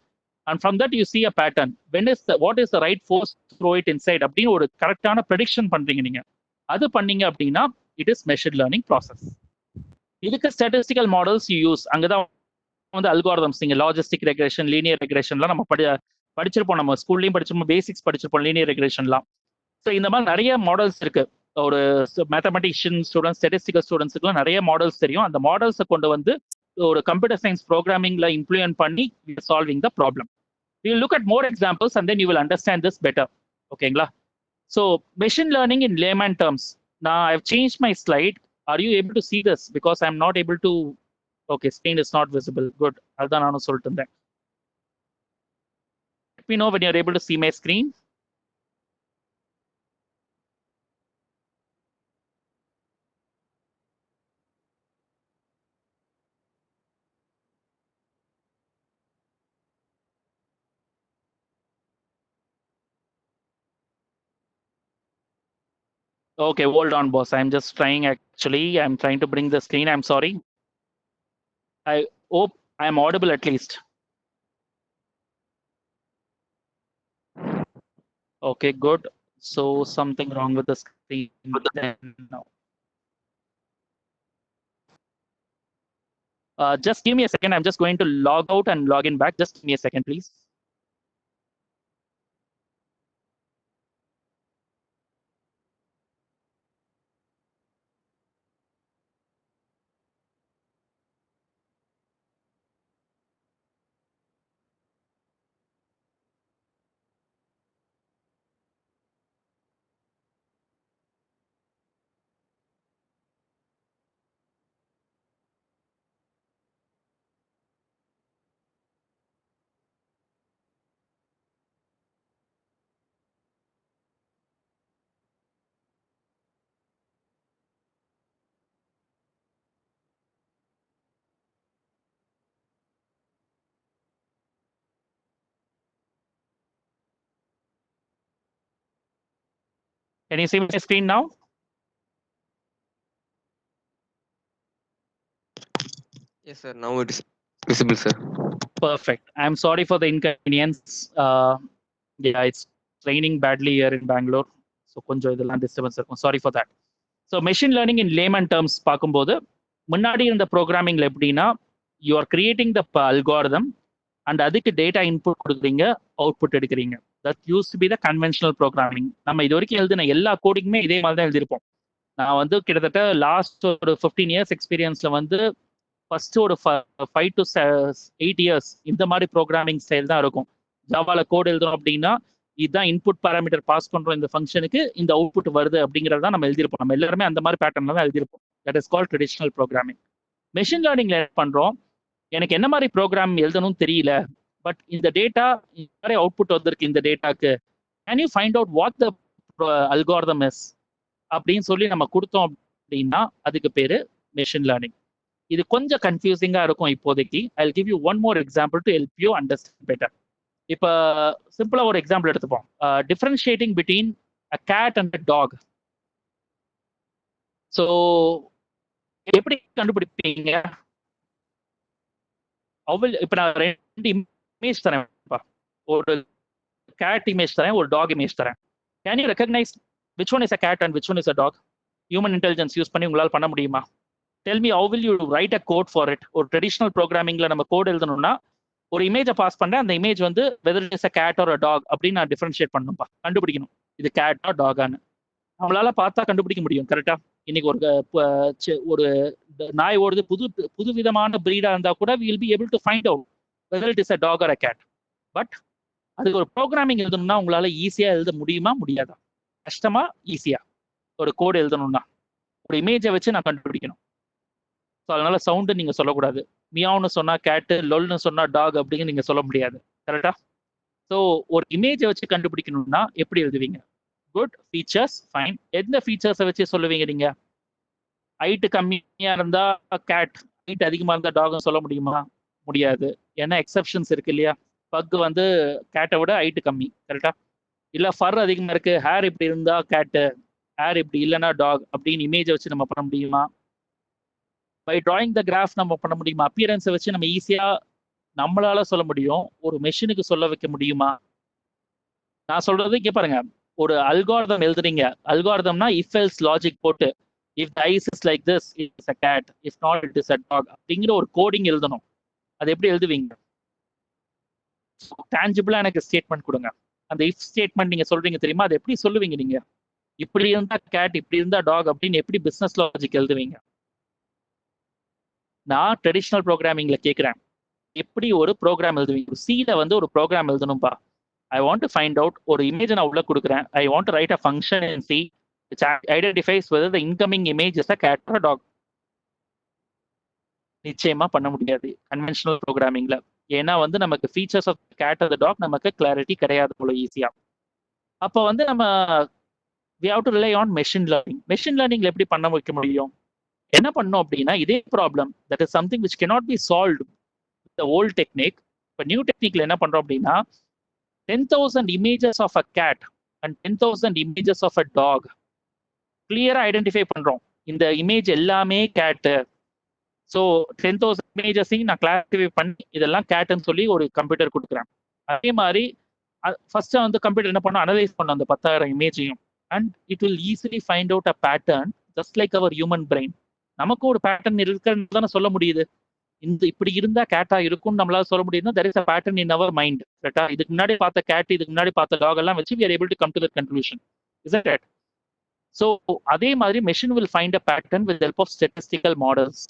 And from that, you see a pattern. What is the right force to throw it inside? அப்படின்னு ஒரு கரெக்டான prediction பண்றீங்க நீங்க. அது பண்ணீங்க அப்படின்னா it is machine learning process. இதுக்கு statistical models you use. அங்கதான் வந்து அல்காரிதம்ஸ், நீங்க லாஜிஸ்டிக் ரெக்ரேஷன், லீனியர் ரெக்ரேஷன்லாம் நம்ம படிச்சிருப்போம். நம்ம ஸ்கூல்லையும் படிச்சிருப்போம், பேசிக்ஸ் படிச்சிருப்போம் லீனியர் ரெக்ரேஷன்லாம். ஸோ இந்த மாதிரி நிறைய மாடல்ஸ் இருக்கு. ஒரு மேத்தமெட்டிஷியன் ஸ்டூடெண்ட்ஸ், ஸ்டாட்டிஸ்டிக்கல் ஸ்டூடெண்ட்ஸுக்குலாம் நிறைய மாடல்ஸ் தெரியும். அந்த மாடல்ஸை கொண்டு வந்து ஒரு கம்ப்யூட்டர் சயின்ஸ் ப்ரோக்ராமிங்ல இம்ப்ளிமெண்ட் பண்ணி solving the problem. You look at more examples and then you will understand this better. ஓகேங்களா? So machine learning in layman terms. நான் I have change my slide. Are you able to see this? Because I'm not able to. Okay, screen is not visible. Good. அதுதான் நானும் சொல்லிட்டு இருந்தேன். Let me know when you're able to see my screen. Okay, hold on, boss. I'm just trying. Actually, I'm trying to bring the screen. I'm sorry. I hope I'm audible at least. Okay, good. So something wrong with the screen then now. Just give me a second. I'm just going to log out and log in back. Just give me a second, please. Can you see my screen now? Yes, sir. Now it is visible, sir. Perfect. I'm sorry for the inconvenience. Yeah, it's raining badly here in Bangalore. So கொஞ்சம் இதெல்லாம் disturbance இருக்கும். Sorry for that. So machine learning in layman terms பார்க்கும்போது முன்னாடி இருந்த ப்ரோக்ராமிங்ல எப்படின்னா you are creating the algorithm and அதுக்கு data input கொடுக்குறீங்க, அவுட்புட் எடுக்கிறீங்க. That use to be the conventional programming. நம்ம இது வரைக்கும் எழுதின எல்லா கோடிங்குமே இதே மாதிரி தான் எழுதியிருப்போம். நான் வந்து கிட்டத்தட்ட லாஸ்ட் ஒரு 15 இயர்ஸ் எக்ஸ்பீரியன்ஸ்ல வந்து ஃபர்ஸ்ட் ஒரு 5 to 8 இயர்ஸ் இந்த மாதிரி ப்ரோக்ராமிங் ஸ்டைல் தான் இருக்கும். ஜாவால கோட் எழுதுறோம் அப்படின்னா இதுதான் இன்புட் பாராமீட்டர் பாஸ் பண்றோம் இந்த ஃபங்க்ஷனுக்கு, இந்த அவுட்புட் வருது அப்படிங்கிறத நம்ம எழுதியிருப்போம். நம்ம எல்லாருமே அந்த மாதிரி பேட்டர்ல தான் எழுதியிருப்போம். That is call traditional programming. Machine லேர்னிங்ல என்ன பண்றோம், எனக்கு என்ன மாதிரி ப்ரோக்ராம் எழுதணும்னு தெரியல, பட் இந்த டேட்டா இந்த மாதிரி அவுட்புட் வந்திருக்கு இந்த டேட்டாக்கு, can you find out what the algorithm is அப்படின்னு சொல்லி நம்ம கொடுத்தோம் அப்படின்னா அதுக்கு பேரு மெஷின் லேர்னிங். இது கொஞ்சம் கன்ஃபியூசிங்கா இருக்கும் இப்போதைக்கு. I give you one more example to help you understand better. இப்போ சிம்பிளா ஒரு எக்ஸாம்பிள் எடுத்துப்போம். Differentiating between a cat and a dog. So எப்படி கண்டுபிடிப்பீங்க? இப்போ நான் 2 இமேஜ் தரேன். ஒரு கேட் இமேஜ் தரேன், ஒரு டாக் இமேஜ் தரேன். Can you recognise which one is a cat and which one is a dog? Human intelligence use பண்ணி உங்களால் பண்ண முடியுமா? Tell me how will you write a code for it. ஒரு traditional ப்ரோக்ராமிங்ல நம்ம கோட் எழுதணும்னா ஒரு இமேஜை பாஸ் பண்றேன், அந்த இமேஜ் வந்து whether is a cat or a dog அப்படின்னு நான் டிஃபரன்ஷியேட் பண்ணணும்பா, கண்டுபிடிக்கணும் இது கேட்டா டாகான்னு. நம்மளால பார்த்தா கண்டுபிடிக்க முடியும் கரெக்டா. இன்னைக்கு ஒரு நாய் ஓடுது, புது விதமான பிரீடா இருந்தா கூட will be able to find out whether it is a dog or a cat. But அதுக்கு ஒரு ப்ரோக்ராமிங் எழுதணும்னா உங்களால ஈஸியா எழுத முடியுமா முடியாதா? கஷ்டமா ஈஸியா? ஒரு கோடு எழுதணும்னா ஒரு இமேஜை வச்சு நான் கண்டுபிடிக்கணும். ஸோ அதனால சவுண்டு நீங்க சொல்லக்கூடாது. மியாவுன்னு சொன்னா கேட்டு, லொல்னு சொன்னா டாக் அப்படின்னு நீங்க சொல்ல முடியாது கரெக்டா. ஸோ ஒரு இமேஜை வச்சு கண்டுபிடிக்கணும்னா எப்படி எழுதுவீங்க? Good features, fine. எந்த ஃபீச்சர்ஸை வச்சு சொல்லுவீங்க நீங்க? ஹைட்டு கம்மியா இருந்தா கேட், ஹைட் அதிகமா இருந்தா டாக்னு சொல்ல முடியுமா? முடியாது. ஏன்னா எக்ஸப்ஷன்ஸ் இருக்கு இல்லையா. பக் வந்து கேட்டை விட ஹைட்டு கம்மி கரெக்டா. இல்ல ஃபர் அதிகமா இருக்கு, ஹேர் இப்படி இருந்தா கேட்டு, ஹேர் இப்படி இல்லைன்னா டாக் அப்படின்னு இமேஜை வச்சு நம்ம பண்ண முடியுமா? பை டிராயிங் த கிராஃப் நம்ம பண்ண முடியுமா? அப்பியரன்ஸை வச்சு நம்ம ஈஸியா நம்மளால சொல்ல முடியும். ஒரு மெஷினுக்கு சொல்ல வைக்க முடியுமா? நான் சொல்றது இங்க பாருங்க. ஒரு அல்காரிதம் எழுதுறீங்க. அல்காரிதம்னா இஃப் எல்ஸ் லாஜிக் போட்டு if the eyes is like this it's a cat, if not it is a dog அப்படிங்கிற ஒரு கோடிங் எழுதணும். அது எப்படி எழுதுவீங்க? டான்ஜிபிளா எனக்கு ஸ்டேட்மெண்ட் கொடுங்க. அந்த இஃப் ஸ்டேட்மெண்ட் நீங்க சொல்றீங்க தெரியுமா, அது எப்படி சொல்லுவீங்க நீங்க? இப்படி இருந்தா கேட், இப்படி இருந்தா டாக் அப்படின்னு எப்படி பிசினஸ் லாஜிக் எழுதுவீங்க? நான் ட்ரெடிஷனல் ப்ரோக்ராமிங்ல கேட்கிறேன். எப்படி ஒரு ப்ரோக்ராம் எழுதுவீங்க? சில வந்து ஒரு ப்ரோக்ராம் எழுதணும்பா. I want to find out, ஒரு இமேஜ் நான் உள்ள கொடுக்குறேன். I want to write a function in C which identifies whether the incoming image is a cat or a dog. நிச்சயமா பண்ண முடியாது கன்வென்ஷனல் ப்ரோக்ராமிங்ல. ஏன்னா வந்து நமக்கு features of cat or the dog நமக்கு கிளாரிட்டி கிடையாது போல ஈஸியா. அப்போ வந்து நம்ம we have to rely on machine learning. Machine லேர்னிங்ல எப்படி பண்ண வைக்க முடியும்? என்ன பண்ணோம் அப்படின்னா இதே problem that is something which cannot be solved with the old technique. இப்போ நியூ டெக்னிக்ல என்ன பண்றோம் அப்படின்னா 10,000 images of a cat and 10,000 images of a dog கிளியரா ஐடென்டிஃபை பண்றோம் இந்த இமேஜ் எல்லாமே கேட்டு. ஸோ 10,000 இமேஜஸையும் நான் கிளாசிஃபை பண்ணி இதெல்லாம் கேட்டுன்னு சொல்லி ஒரு கம்ப்யூட்டர் கொடுக்குறேன். அதே மாதிரி ஃபர்ஸ்ட் வந்து கம்ப்யூட்டர் என்ன பண்ணோம், அனலைஸ் பண்ணும் அந்த 10,000 இமேஜையும். And it will easily find out a pattern just like our human brain. நமக்கு ஒரு பேட்டர்ன் இருக்குன்னு தானே சொல்ல முடியுது. இந்த இப்படி இருந்தா கேட்டா இருக்கும்னு நம்மளால சொல்ல முடியுதுன்னா there is a pattern in our mind. கரெக்டா? இதுக்கு முன்னாடி பார்த்த கேட், இதுக்கு முன்னாடி பார்த்த டாக் எல்லாம் வச்சு we are able to come to that conclusion. Isn't it? So அதே மாதிரி machine will find a pattern with the help of statistical models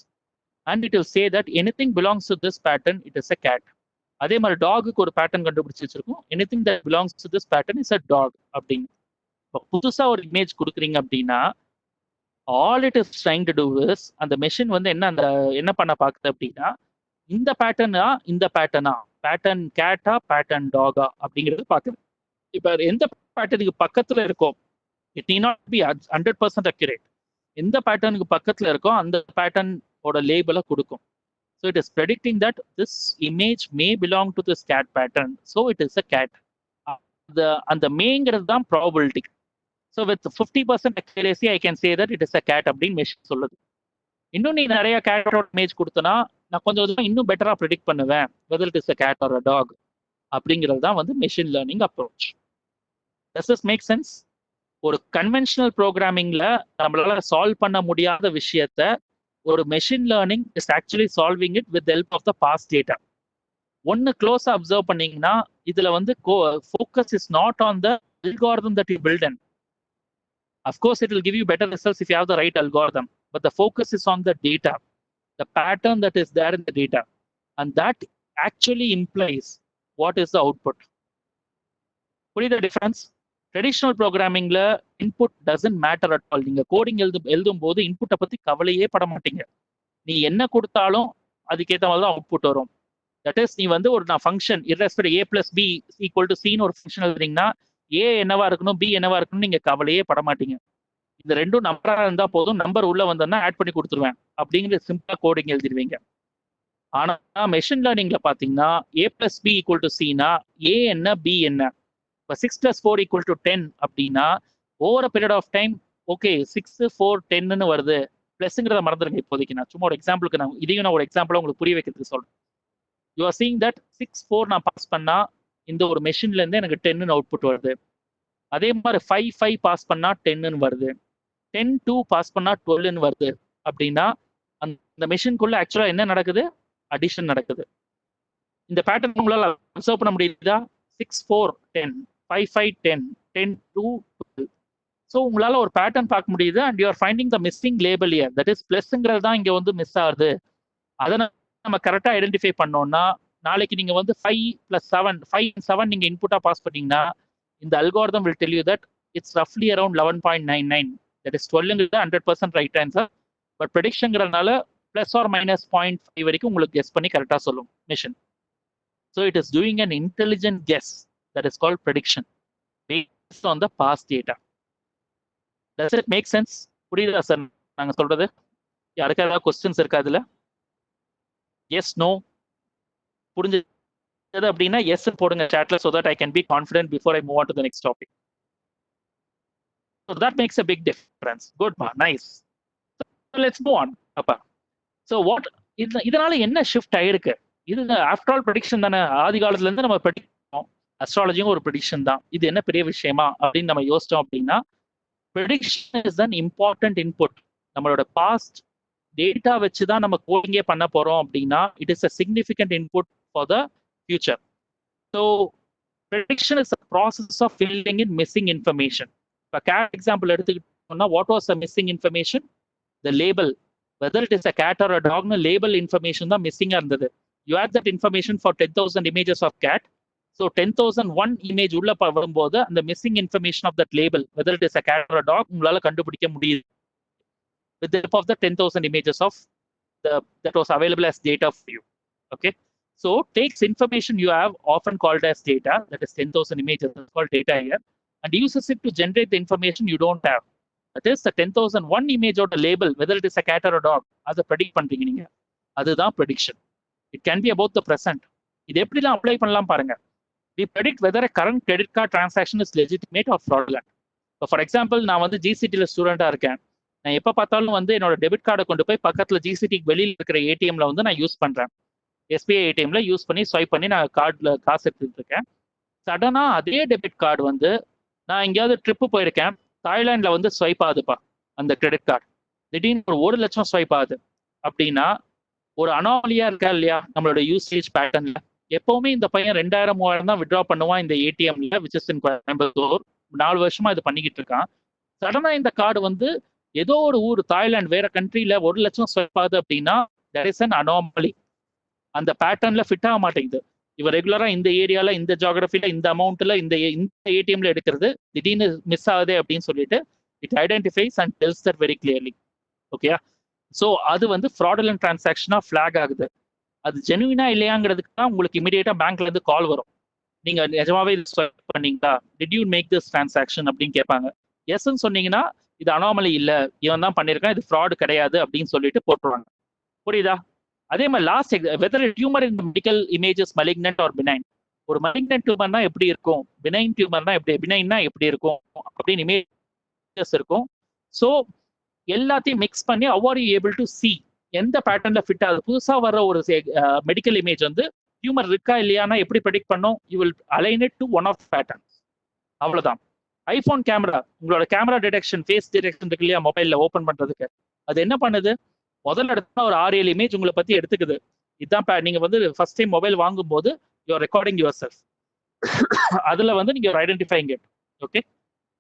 and it will say that anything belongs to this pattern, it is a cat. அதே மாதிரி டாகுக்கு ஒரு pattern கண்டுபிடிச்சு வச்சிருக்கோம். anything that belongs to this pattern is a dog அப்படின்னு. புதுசா ஒரு image கொடுக்குறீங்க அப்படின்னா all it is trying to do is அந்த மெஷின் வந்து என்ன பண்ண பாக்குது அப்படின்னா இந்த பேட்டர்னா பேட்டர்ன் கேட்டா பேட்டர்ன் டாகா அப்படிங்கிறது பாக்குது. இப்ப எந்த பேட்டர்னுக்கு பக்கத்துல இருக்கோ it need not be 100% accurate. எந்த பேட்டர்னுக்கு பக்கத்துல இருக்கோ அந்த பேட்டர்னோட லேபிளை கொடுக்கும். So it is predicting that this image may belong to this cat pattern, so it is a cat. அந்த மேங்கிறது தான் probability. So with 50% accuracy, I can say that it is a cat அப்படின்னு மெஷின் சொல்லுது. இன்னும் நீ நிறைய கேட்டோட image கொடுத்தனா நான் கொஞ்சம் இன்னும் பெட்டரா ப்ரெடிக்ட் பண்ணுவேன் whether it is a cat or a dog அப்படிங்கிறது தான் வந்து machine learning approach. Does this make sense? ஒரு கன்வென்ஷனல் ப்ரோக்ராமிங்ல நம்மளால சால்வ் பண்ண முடியாத விஷயத்த ஒரு machine learning is actually solving it with help of the past data. ஒன்னு க்ளோஸா அப்சர்வ் பண்ணீங்கன்னா இதுல வந்து focus is not on the algorithm that you build in. Of course, it will give you better results if you have the right algorithm, but the focus is on the data, the pattern that is there in the data, and that actually implies what is the output. What is the difference? Traditional programming la input doesn't matter at all. நீங்க coding எழுதும் போது இன்புட்டை பத்தி கவலையே பட மாட்டீங்க. நீ என்ன கொடுத்தாலும் அதுக்கேற்ற மாதிரி தான் அவுட்புட் வரும். தட் இஸ் நீ வந்து ஒரு function irrespective a plus b equal to c ன்னு ஒரு ஃபங்க்ஷன் எழுதுறீங்கன்னா ஏ என்னவா இருக்கணும் பி என்னவா இருக்கணும் நீங்க கவலையே பட மாட்டீங்க. இந்த ரெண்டும் நம்பரா இருந்தா போதும், நம்பர் உள்ள வந்தோம்னா ஆட் பண்ணி கொடுத்துருவேன் அப்படிங்கிற சிம்பிளா கோடிங் எழுதிடுவீங்க. ஆனா மெஷின் லேர்னிங்ல பாத்தீங்கன்னா ஏ பிளஸ் பி ஈக்குவல் டு சினா ஏ என்ன பி என்ன. இப்போ 6 + 4 = 10 அப்படின்னா over period of time okay 6 4 10ன்னு வருது. பிளஸ்ங்கிறத மறந்துருங்க இப்போதைக்கு. நான் சும்மா ஒரு எக்ஸாம்பிளுக்கு இதையும் நான் ஒரு எக்ஸாம்பிளா உங்களுக்கு புரிய வைக்கிறதுக்கு சொல்றேன். யூ ஆர் சீயிங் தட் 6 4 நான் பாஸ் பண்ணா இந்த ஒரு மெஷின்ல இருந்து எனக்கு 10ன்னு அவுட்புட் வருது. அதே மாதிரி 5 5 பாஸ் பண்ணா 10ன்னு வருது. 10 2 பாஸ் பண்ணா 12ன்னு வருது. அப்படின்னா அந்த மெஷின்குள்ள ஆக்சுவலா என்ன நடக்குது, அடிஷன் நடக்குது. இந்த பேட்டர்ன் உங்களால அப்சர்வ் பண்ண முடியுதா? 6 4 10 5 5 10 10 2 12. ஸோ உங்களால ஒரு பேட்டர்ன் பார்க்க முடியுது and you are finding the missing label here. That is பிளஸ்ங்கிறது தான் இங்க வந்து மிஸ் ஆகுது. அதை நம்ம கரெக்டா ஐடென்டிஃபை பண்ணோம்னா நாளைக்கு நீங்க வந்து 5 + 7 5 and 7 நீங்க இன்புட்டா பாஸ் பண்ணீங்கன்னா இந்த algorithm will tell you that it's roughly around 11.99. that is 12ங்கிறது 100% ரைட் ஆன்சர். பட் ப்ரெடிக்ஷன்ங்கிறதுனால +or-0.5 வரைக்கும் உங்களுக்கு கெஸ் பண்ணி கரெக்டா சொல்லும் machine. So it is doing an intelligent guess that is called prediction based on the past data. Does it make sense? புரியுதா sir நாங்க சொல்றது? யாருக்கு ஏதாவது கொஸ்டின்ஸ் இருக்கா இதுல? எஸ் நோ புரிஞ்சது அப்படின்னா எஸ் போடுங்க சாட்ல so that I can be confident before I move on to the next topic. So that makes a big difference. Good ma, nice. So let's move on அப்பா. So what இதனால என்ன shift ஆயிருக்கு? இது after all prediction தானே. ஆதி காலத்துல இருந்து நம்ம predict பண்ணோம். அஸ்ட்ராலஜியும் ஒரு ப்ரெடிக்ஷன் தான். இது என்ன பெரிய விஷயமா அப்படின்னு நம்ம யோசிச்சோம் அப்படின்னா prediction is an important input. நம்மளோட பாஸ்ட் டேட்டா வச்சு தான் நம்ம கோடிங்கே பண்ண போறோம் அப்படின்னா it is a significant input for the future. So prediction is a process of filling in missing information. இப்போ cat எக்ஸாம்பிள் எடுத்துக்கிட்டோம்னா what was the missing information? The label. Whether it is a cat or a dog, label information தான் மிஸ்ஸிங்கா இருந்தது. You add that information for 10,000 images of cat. So 10,001 image உள்ள வரும்போது அந்த missing information of that label whether it is a cat or a dog உங்களால கண்டுபிடிக்க முடியுது with the help of the 10,000 images of that was available as data for you. Okay, so takes information you have often called as data, that is 10,000 images called data here, and uses it to generate the information you don't have. That is the 10,001 image or the label whether it is a cat or a dog as a predict பண்றீங்க நீங்க. அதுதான் prediction. It can be about the present. இது எப்படிலாம் apply பண்ணலாம் பாருங்க. We predict whether a current credit card transaction is legitimate or fraudulent. இப்போ for example நான் வந்து ஜிசிடியில் ஸ்டூடெண்ட்டாக இருக்கேன். நான் எப்போ பார்த்தாலும் வந்து என்னோட டெபிட் கார்டை கொண்டு போய் பக்கத்தில் ஜிசிடிக்கு வெளியில் இருக்கிற ஏடிஎம்ல வந்து நான் யூஸ் பண்ணுறேன். எஸ்பிஐ ஏடிஎம்ல யூஸ் பண்ணி ஸ்வைப் பண்ணி நான் கார்டில் காசு எடுத்துட்டு இருக்கேன். சடனாக அதே டெபிட் கார்டு வந்து நான் எங்கேயாவது ட்ரிப்பு போயிருக்கேன், தாய்லாண்டில் வந்து ஸ்வைப் ஆகுதுப்பா அந்த கிரெடிட் கார்டு. திடீர்னு ஒரு 1 லட்சம் ஸ்வைப் ஆகுது அப்படின்னா ஒரு அனாமலியா இருக்கா இல்லையா நம்மளோட யூசேஜ் பேட்டர்ன்ல. எப்பவுமே இந்த பையன் 2000 3000 தான் வித்ட்ரா பண்ணுவான் இந்த ஏடிஎம்ல, விச் இஸ் இன் கோயம்புத்தூர். 4 வருஷமா இது பண்ணிக்கிட்டு இருக்கான். சடனா இந்த கார்டு வந்து ஏதோ ஒரு ஊர் தாய்லாந்து வேற கண்ட்ரில 1 லட்சம் ஸ்வைப் ஆகுது அப்படின்னா தட் இஸ் அன் அனாமலி. அந்த பேட்டர்ன்ல ஃபிட் ஆக மாட்டேங்குது. இவர் ரெகுலரா இந்த ஏரியால இந்த ஜியோகிராஃபில இந்த அமௌண்ட்ல இந்த ஏடிஎம்ல எடுக்கிறது திடீர்னு மிஸ் ஆகுது அப்படின்னு சொல்லிட்டு it identifies and டெல்ஸ் that very clearly. ஓகேயா? ஸோ அது வந்து ஃப்ராடுலன்ட் டிரான்சாக்ஷனா ஃபிளாக் ஆகுது. அது ஜெனுவினா இல்லையாங்கிறதுக்கு தான் உங்களுக்கு இமீடியட்டா பேங்க்ல இருந்து கால் வரும். நீங்க நிஜமாவே ஸ்வைப் பண்ணீங்களா, did you make this transaction அப்படின்னு கேட்பாங்க. எஸ்ன்னு சொன்னீங்கன்னா இது அனாமலி இல்ல, இவன் தான் பண்ணியிருக்கான், இது ஃப்ராடு கிடையாது அப்படின்னு சொல்லிட்டு போட்டுருவாங்க. புரியுதா? அதே மாதிரி last whether tumour in medical images malignant or benign. ஒரு மலிக்னன்ட் டியூமர்னா எப்படி இருக்கும், பினைன் டியூமர்னா எப்படி, பினைன்னா எப்படி இருக்கும் அப்படின்னு இமேஜஸ் இருக்கும். ஸோ எல்லாத்தையும் மிக்ஸ் பண்ணி how are you able to see எந்த பேட்டர்ன்ல ஃபிட் ஆகுது. புதுசாக வர ஒரு மெடிக்கல் இமேஜ் வந்து டியூமர் இருக்கா இல்லையானா எப்படி ப்ரெடிக்ட் பண்ணும், you will align it to one of patterns. அவ்வளோதான். ஐஃபோன் கேமரா, உங்களோட கேமரா டிடெக்ஷன், ஃபேஸ் டிடெக்ஷன் இருக்கு இல்லையா மொபைலில் ஓப்பன் பண்ணுறதுக்கு, அது என்ன பண்ணுது, முதல்ல எடுத்தா ஒரு 6-7 இமேஜ் உங்களை பற்றி எடுத்துக்குது. இதுதான் நீங்கள் வந்து ஃபர்ஸ்ட் டைம் மொபைல் வாங்கும்போது யூஆர் ரெக்கார்டிங் யுவர் செல்ஃப். அதில் வந்து நீங்கள் ஐடென்டிஃபைங் இட். ஓகே,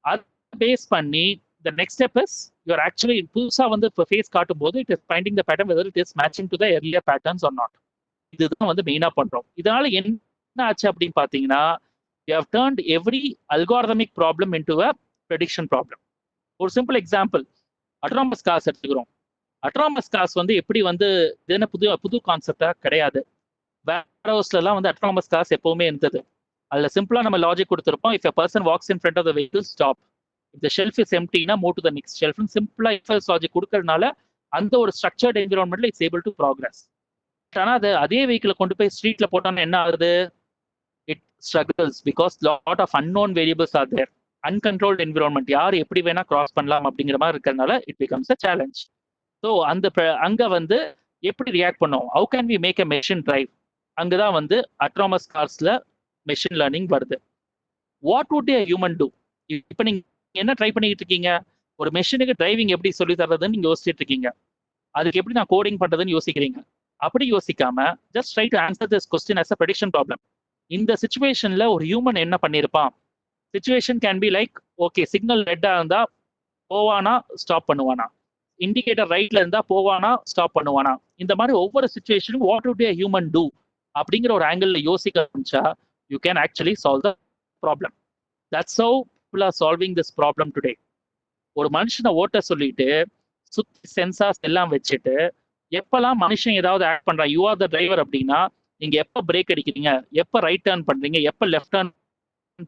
அதை பேஸ் பண்ணி the next step is you are actually புதுசா வந்து இப்போ ஃபேஸ் காட்டும் போது it is finding the pattern whether it is matching to the earlier patterns or not. இதுதான் வந்து மெயினா பண்றோம். இதனால என்ன ஆச்சு அப்படின்னு பாத்தீங்கன்னா we have turned every algorithmic problem into a prediction problem. ஒரு சிம்பிள் எக்ஸாம்பிள், அட்டானமஸ் கார்ஸ் எடுத்துக்கிறோம். அட்டானமஸ் கார்ஸ் வந்து எப்படி வந்து இது என்ன புது கான்செப்டா கிடையாது. வேர் ஹவுஸ்லாம் வந்து அட்டானமஸ் கார்ஸ் எப்பவுமே இருந்தது. அதில் சிம்பிளா நம்ம லாஜிக் கொடுத்துருப்போம். If a person walks in front of the vehicle, stop. If the shelf is empty, move to the next shelf. சிம்பிளா இன்ஃபரன்ஸ் லாஜிக் கொடுக்கறதுனால அந்த ஒரு ஸ்ட்ரக்சர்ட் என்விரான்மெண்ட்ல இட்ஸ் ஏபிள் டு ப்ராக்ரஸ். ஆனா அது அதே வெஹிக்கிளை கொண்டு போய் ஸ்ட்ரீட்ல போட்டோம்னா என்ன ஆகுது, it struggles because lot of unknown variables are there. Uncontrolled environment, யார் எப்படி வேணா கிராஸ் பண்ணலாம் அப்படிங்கிற மாதிரி இருக்கிறதுனால it becomes a challenge. So அங்க வந்து எப்படி ரியாக்ட் பண்ணும், how can we make a machine drive, அங்கதான் வந்து அட்டானமஸ் கார்ஸ்ல மெஷின் லேர்னிங் வருது. What would a human do? இப்போ நீங்க என்ன ட்ரை பண்ணிட்டு இருக்கீங்க, ஒரு மெஷினுக்கு டிரைவிங் எப்படி சொல்லி தர்றதுன்னு நீங்க யோசிச்சுட்டு இருக்கீங்க. அதுக்கு எப்படி நான் கோடிங் பண்றதுன்னு யோசிக்கிறீங்க. அப்படி யோசிக்காம just try to answer this question as a prediction problem. இந்த சிச்சுவேஷன்ல ஒரு ஹியூமன் என்ன பண்ணிருப்பான்? Situation can be like, okay signal ரெட்டா இருந்தா போவானா ஸ்டாப் பண்ணுவானா, இண்டிகேட்டர் ரைட்ல இருந்தா போவானா ஸ்டாப் பண்ணுவானா, இந்த மாதிரி ஒவ்வொரு சிச்சுவேஷனும் what would a human do அப்படிங்கிற ஒரு ஆங்கிள் யோசிக்க ஆரம்பிச்சா you can actually solve the problem. That's how people are solving this problem today. ஒரு மனுஷனை ஓட்ட சொல்லிட்டு சுத்தி சென்சார்ஸ் எல்லாம் வச்சுட்டு எப்பெல்லாம் மனுஷன் ஏதாவது ஆக்ட் பண்றான், யூ ஆர் த டிரைவர் அப்படின்னா நீங்க எப்ப பிரேக் அடிக்கிறீங்க, எப்ப ரைட் டர்ன் பண்றீங்க, எப்ப லெஃப்ட் டர்ன்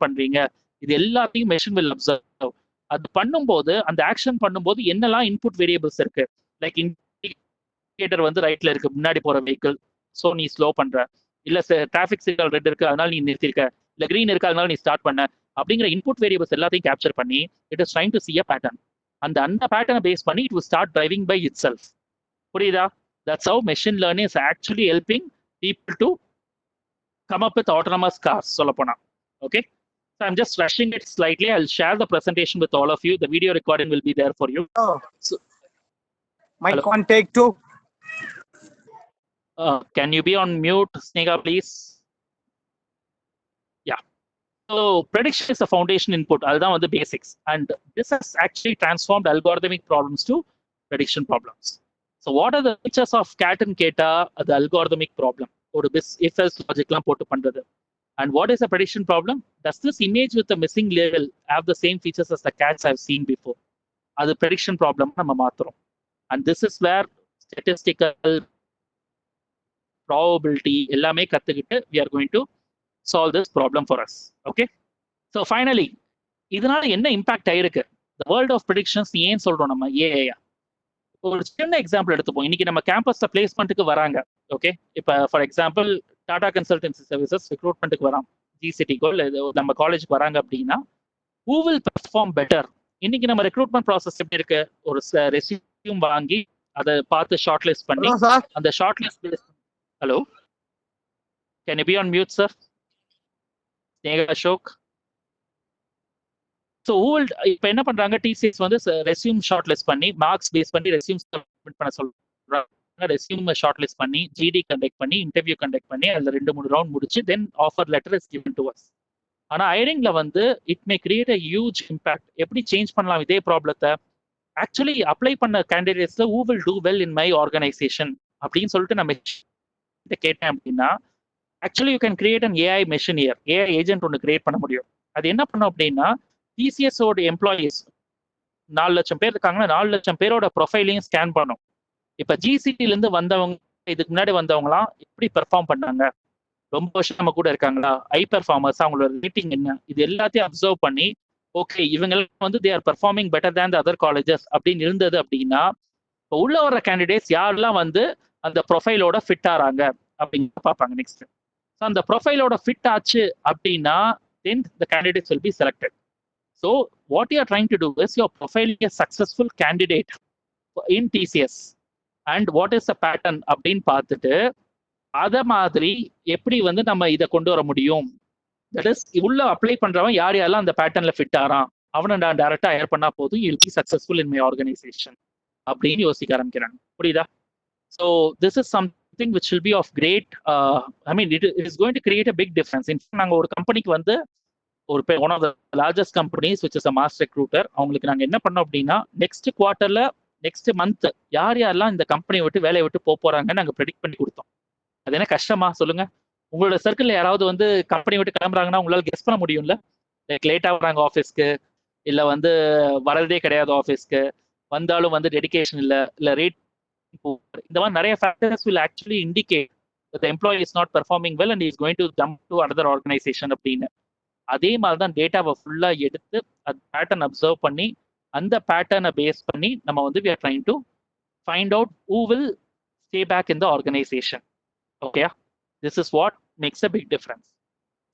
பண்றீங்க, இது எல்லாத்தையும் மெஷின் வில் அப்சர்வ். அது பண்ணும்போது அந்த ஆக்ஷன் பண்ணும்போது என்னெல்லாம் இன்புட் வேரியபிள்ஸ் இருக்கு, லைக் இண்டிகேட்டர் வந்து ரைட்ல இருக்கு முன்னாடி போற வெஹிக்கிள், ஸோ நீ ஸ்லோ பண்ற, இல்ல டிராஃபிக் சிக்னல் ரெட் இருக்கு அதனால நீ நிறுத்திருக்க, இல்ல கிரீன் இருக்கு அதனால நீ ஸ்டார்ட் பண்ண அப்படிங்கிற இன்புட் வேரியபிள்ஸ் எல்லாத்தையும் கேப்சர் பண்ணி it is trying to see a pattern. அந்த பேட்டர்னை பேஸ் பண்ணி it will start driving by itself. புரியுதா? That's how machine learning is actually helping people to come up with autonomous cars சொல்ல போனா. Okay, so I'm just rushing it slightly. I'll share the presentation with all of you. The video recording will be there for you. So, mic on take 2. Can you be on mute, Sneha, please? Yeah. So prediction is the foundation input. அதுதான் வந்து basics. And this has actually transformed algorithmic problems to prediction problems. So what are the features of cat and kata, the algorithmic problem? ஒரு if else logicலாம் போட்டு பண்றது. And what is a prediction problem? Does this image with the missing label have the same features as the cats I've seen before? அது prediction problem நம்ம மாத்துறோம். And this is where statistical probability எல்லாமே கத்துக்கிட்டு we are going to solve this problem for us. Okay, so finally இதனால என்ன impact ஆயிருக்கு, the world of predictions ஏன் சொல்றோம் நம்ம AI? ஒரு சின்ன எக்ஸாம்பிள் எடுத்துப்போம். இன்னைக்கு நம்ம கேம்பஸ்ல பிளேஸ்மெண்ட்டுக்கு வராங்க. ஓகே, இப்போ for example Tata consultancy services ரெக்ரூட்மெண்ட்டுக்கு வரான், ஜிசிடிக்கோ இல்லை நம்ம காலேஜுக்கு வராங்க அப்படின்னா who will perform better இன்னைக்கு நம்ம ரெக்ரூட்மெண்ட் ப்ராசஸ் எப்படி இருக்கு? ஒரு ரெஸ்யூம் வாங்கி அதை பார்த்து ஷார்ட் லிஸ்ட் பண்ணி Hello, sir. அந்த short list. Hello, can you be on mute sir? Sneha Ashok. So இப்போ என்ன பண்றாங்க, டிசிஎஸ் வந்து ரெஸ்யூம் ஷார்ட் லிஸ்ட் பண்ணி மார்க்ஸ் பேஸ் பண்ணி ரெஸ்யூம் சப்மிட் பண்ண சொல்றாங்க. ரெஸ்யூம் ஷார்ட் லிஸ்ட் பண்ணி ஜிடி கண்டக்ட் பண்ணி இன்டர்வியூ கண்டக்ட் பண்ணி அதில் 2-3 ரவுண்ட் முடிச்சு then offer letter is given to us. ஆனா ஹைரிங்ல வந்து it may create a huge impact. எப்படி சேஞ்ச் பண்ணலாம் இதே ப்ராப்ளத்தை? ஆக்சுவலி அப்ளை பண்ண கேண்டிடேட்ஸ்ல who will do well in my organisation அப்படின்னு சொல்லிட்டு நம்ம கேட்டேன் அப்படின்னா, actually you can create an AI machine here. AI agent ஒன்று கிரியேட் பண்ண முடியும். அது என்ன பண்ணும் அப்படின்னா, டிசிஎஸ் ஓட எம்ப்ளாயீஸ் 4 லட்சம் பேர் இருக்காங்கன்னா 4 லட்சம் பேரோட ப்ரொஃபைலையும் ஸ்கேன் பண்ணும். இப்ப ஜிசிடில இருந்து வந்தவங்க, இதுக்கு முன்னாடி வந்தவங்களாம் எப்படி பெர்ஃபார்ம் பண்ணாங்க, ரொம்ப வருஷம் நம்ம கூட இருக்காங்களா, ஐ பெர்ஃபார்மர்ஸ், அவங்களோட ரேட்டிங் என்ன, இது எல்லாத்தையும் அப்சர்வ் பண்ணி ஓகே இவங்க வந்து they are performing better than the other colleges அப்படின்னு இருந்தது அப்படின்னா, இப்போ உள்ள வர்ற கேண்டிடேட்ஸ் யாரெல்லாம் வந்து அந்த ப்ரொஃபைலோட ஃபிட் ஆறாங்க அப்படின்னு பார்ப்பாங்க. நெக்ஸ்ட் அந்த ப்ரொஃபைலோட ஃபிட் ஆச்சு அப்படின்னா then the candidates will be selected. So what you are trying to do is your profile a successful candidate in TCS and what is the pattern அப்படின்னு பார்த்துட்டு அத மாதிரி எப்படி வந்து நம்ம இதை கொண்டு வர முடியும். தட் இஸ் உள்ள அப்ளை பண்றவன் யார் யாரெல்லாம் அந்த பேட்டர்ன்ல ஃபிட் ஆறான் அவனை நான் டைரக்டா ஹையர் பண்ணா போதும், you will be successful in my organisation அப்படின்னு யோசிக்க ஆரம்பிக்கிறாங்க. புரியுதா? So this is something which will be of great, I mean it is going to create a big difference. In fact நாங்கள் ஒரு கம்பெனிக்கு வந்து ஒரு one of the largest companies which is a mass recruiter, அவங்களுக்கு நாங்கள் என்ன பண்ணோம் அப்படின்னா, நெக்ஸ்ட் குவார்ட்டர்ல நெக்ஸ்ட் மந்த் யார் யாரெல்லாம் இந்த கம்பெனியை விட்டு வேலையை விட்டு போறாங்கன்னு நாங்கள் ப்ரெடிக்ட் பண்ணி கொடுத்தோம். அது என்ன கஷ்டமா சொல்லுங்க? உங்களோட சர்க்கிள்ல யாராவது வந்து கம்பெனி விட்டு கிளம்புறாங்கன்னா உங்களால கெஸ் பண்ண முடியும்ல? லைக் லேட்டா வராங்க ஆஃபீஸ்க்கு, இல்லை வந்து வரதே கிடையாது ஆஃபீஸ்க்கு, வந்தாலும் வந்து டெடிகேஷன் இல்லை ரேட், இந்த மாதிரி நிறைய factors will actually indicate that the employee is not performing well and he is going to jump to another organization அப்படின்னு. அதே மாதிரி தான் டேட்டாவை ஃபுல்லா எடுத்து அது பேட்டர்ன் அப்சர்வ் பண்ணி அந்த பேட்டர்னை பேஸ் பண்ணி நம்ம வந்து we are trying to find out who will stay back in the organization. Okay, this is what makes a big difference.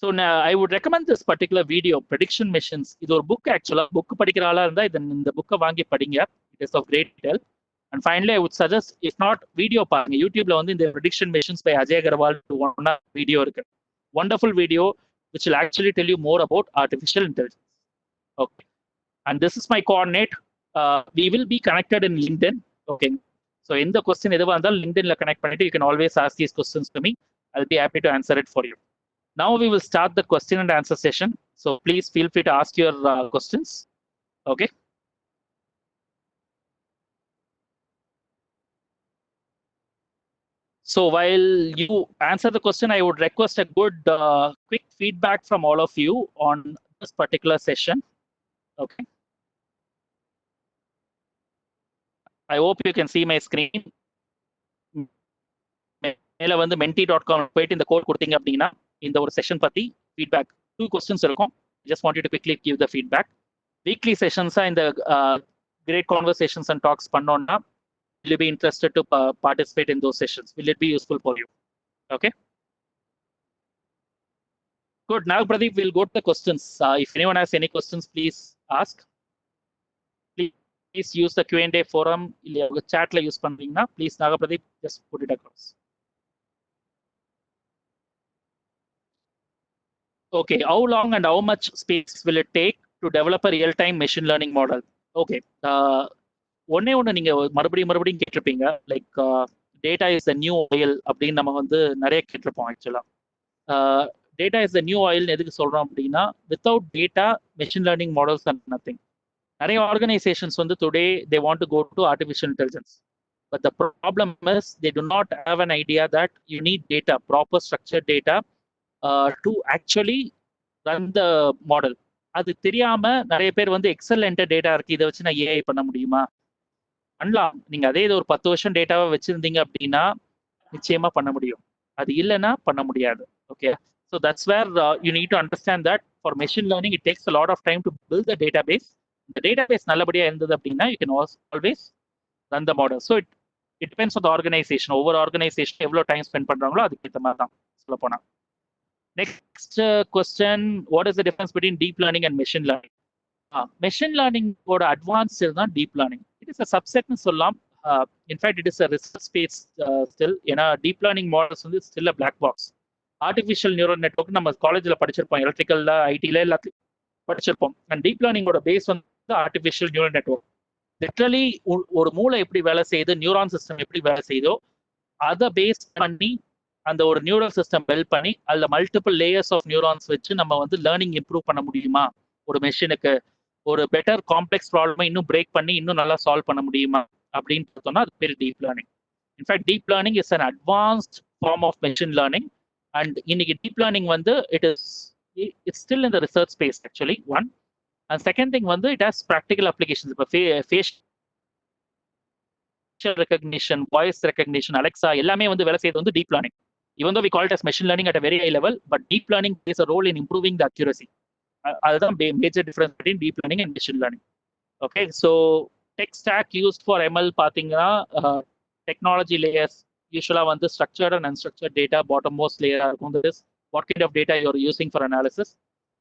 So now I would recommend this particular video, Prediction Machines. இது ஒரு book, ஆக்சுவலா book படிக்கிற ஆளா இருந்தா இந்த புக்கை வாங்கி படிங்க. It is of great help. And finally, I would suggest, if not video பாருங்க, YouTubeல வந்து இந்த Prediction Machines by Ajay Agarwal one video இருக்கு. Wonderful video which will actually tell you more about artificial intelligence. Okay. And this is my coordinate. We will be connected in LinkedIn. Okay. So in the question எதுவா இருந்தாலும் LinkedInல connect பண்ணிட்டு you can always ask these questions to me. I'll be happy to answer it for you. Now we will start the question and answer session. So please feel free to ask your questions. Okay. So while you answer the question, I would request a good quick feedback from all of you on this particular session. Okay. I hope you can see my screen. மேல வந்து menti.com போயிட்டு இந்த code கொடுத்தீங்க அப்படின்னா இந்த ஒரு session பத்தி feedback 2 questions இருக்கும். Just want you to quickly give the feedback. Weekly sessions இந்த great conversations and talks பண்ணோம்னா will you be interested to participate in those sessions? Will it be useful for you? Okay. Good. Now, Pradeep, we'll go to the questions. If anyone has any questions, please ask. Please use the Q&A forum. Chat la use pandringa. Please, Naga Pradeep, just put it across. Okay. How long and how much space will it take to develop a real-time machine learning model? Okay. ஒன்னே நீங்க மறுபடியும் கேட்டிருப்பீங்க, like data is the new oil அப்படின்னு நம்ம வந்து நிறைய கேட்டிருப்போம். ஆக்சுவலா data is the new oil எதுக்கு சொல்றோம் அப்படின்னா, without data machine learning models are nothing. நிறைய ஆர்கனைசேஷன்ஸ் வந்து today they want to go to artificial intelligence, but the problem is they do not have an idea that you need data, proper structure data to actually run the model. அது தெரியாம நிறைய பேர் வந்து XL enter data இருக்கு, இதை வச்சு நான் AI பண்ண முடியுமா? பண்ணலாம். நீங்க அதே இது ஒரு 10 வருஷம் டேட்டாவை வச்சிருந்தீங்க அப்படின்னா நிச்சயமா பண்ண முடியும். அது இல்லைன்னா பண்ண முடியாது. Okay. So that's where you need to understand that for machine learning it takes a lot of time to build the database. இந்த டேட்டா பேஸ் நல்லபடியா இருந்தது அப்படின்னா you can always run the model. So it depends on the organisation. ஒவ்வொரு organisation எவ்வளோ time spend பண்றாங்களோ அதுக்கு ஏற்ற மாதிரி தான் சொல்ல போனா. Next question, what is the difference between deep learning and machine learning? Machine லேர்னிங்கோட advance தான் deep learning. It is a சப்செட்னு சொல்லலாம். In fact it is a research space still. ஏன்னா டீப் லேர்னிங் மாடல்ஸ் வந்து still a black box. Artificial neural network நம்ம காலேஜில் படிச்சிருப்போம், எலக்ட்ரிக்கல்ல, ஐடியில் எல்லாத்தையும் படிச்சிருப்போம். அண்ட் டீப் லேர்னிங்கோட பேஸ் வந்து ஆர்டிஃபிஷியல் நியூரல் நெட்வொர்க். லிட்ரலி ஒரு மூளை எப்படி வேலை செய்யுது, நியூரான் சிஸ்டம் எப்படி வேலை செய்யுதோ அதை பேஸ் பண்ணி அந்த ஒரு நியூரல் சிஸ்டம் பில்ட் பண்ணி அதில் மல்டிபிள் லேயர்ஸ் ஆஃப் நியூரான்ஸ் வச்சு நம்ம வந்து லேர்னிங் இம்ப்ரூவ் பண்ண முடியுமா, ஒரு மெஷினுக்கு ஒரு பெட்டர் காம்ப்ளெக்ஸ் ப்ராப்ளமை இன்னும் பிரேக் பண்ணி இன்னும் நல்லா சால்வ் பண்ண முடியுமா அப்படின்னு பார்த்தோம்னா அது பேர் deep learning. In fact deep learning is an advanced form of machine learning. And இன்னைக்கு டீப் லேர்னிங் வந்து it's still in the research space actually one. And second thing வந்து இட் ஹாஸ் ப்ராக்டிகல் அப்ளிகேஷன்ஸ். இப்போ facial recognition, voice recognition, Alexa எல்லாமே வந்து வேலை செய்யறது வந்து deep learning. Even though we call it as machine learning at a very high level, but deep learning plays a role in improving the accuracy. That's the major difference between deep learning and machine learning. Okay, so tech stack used for ML பாத்தீங்கன்னா technology layers usually வந்து structured and unstructured data bottommost layer இருக்கும். That is what kind of data you are using for analysis.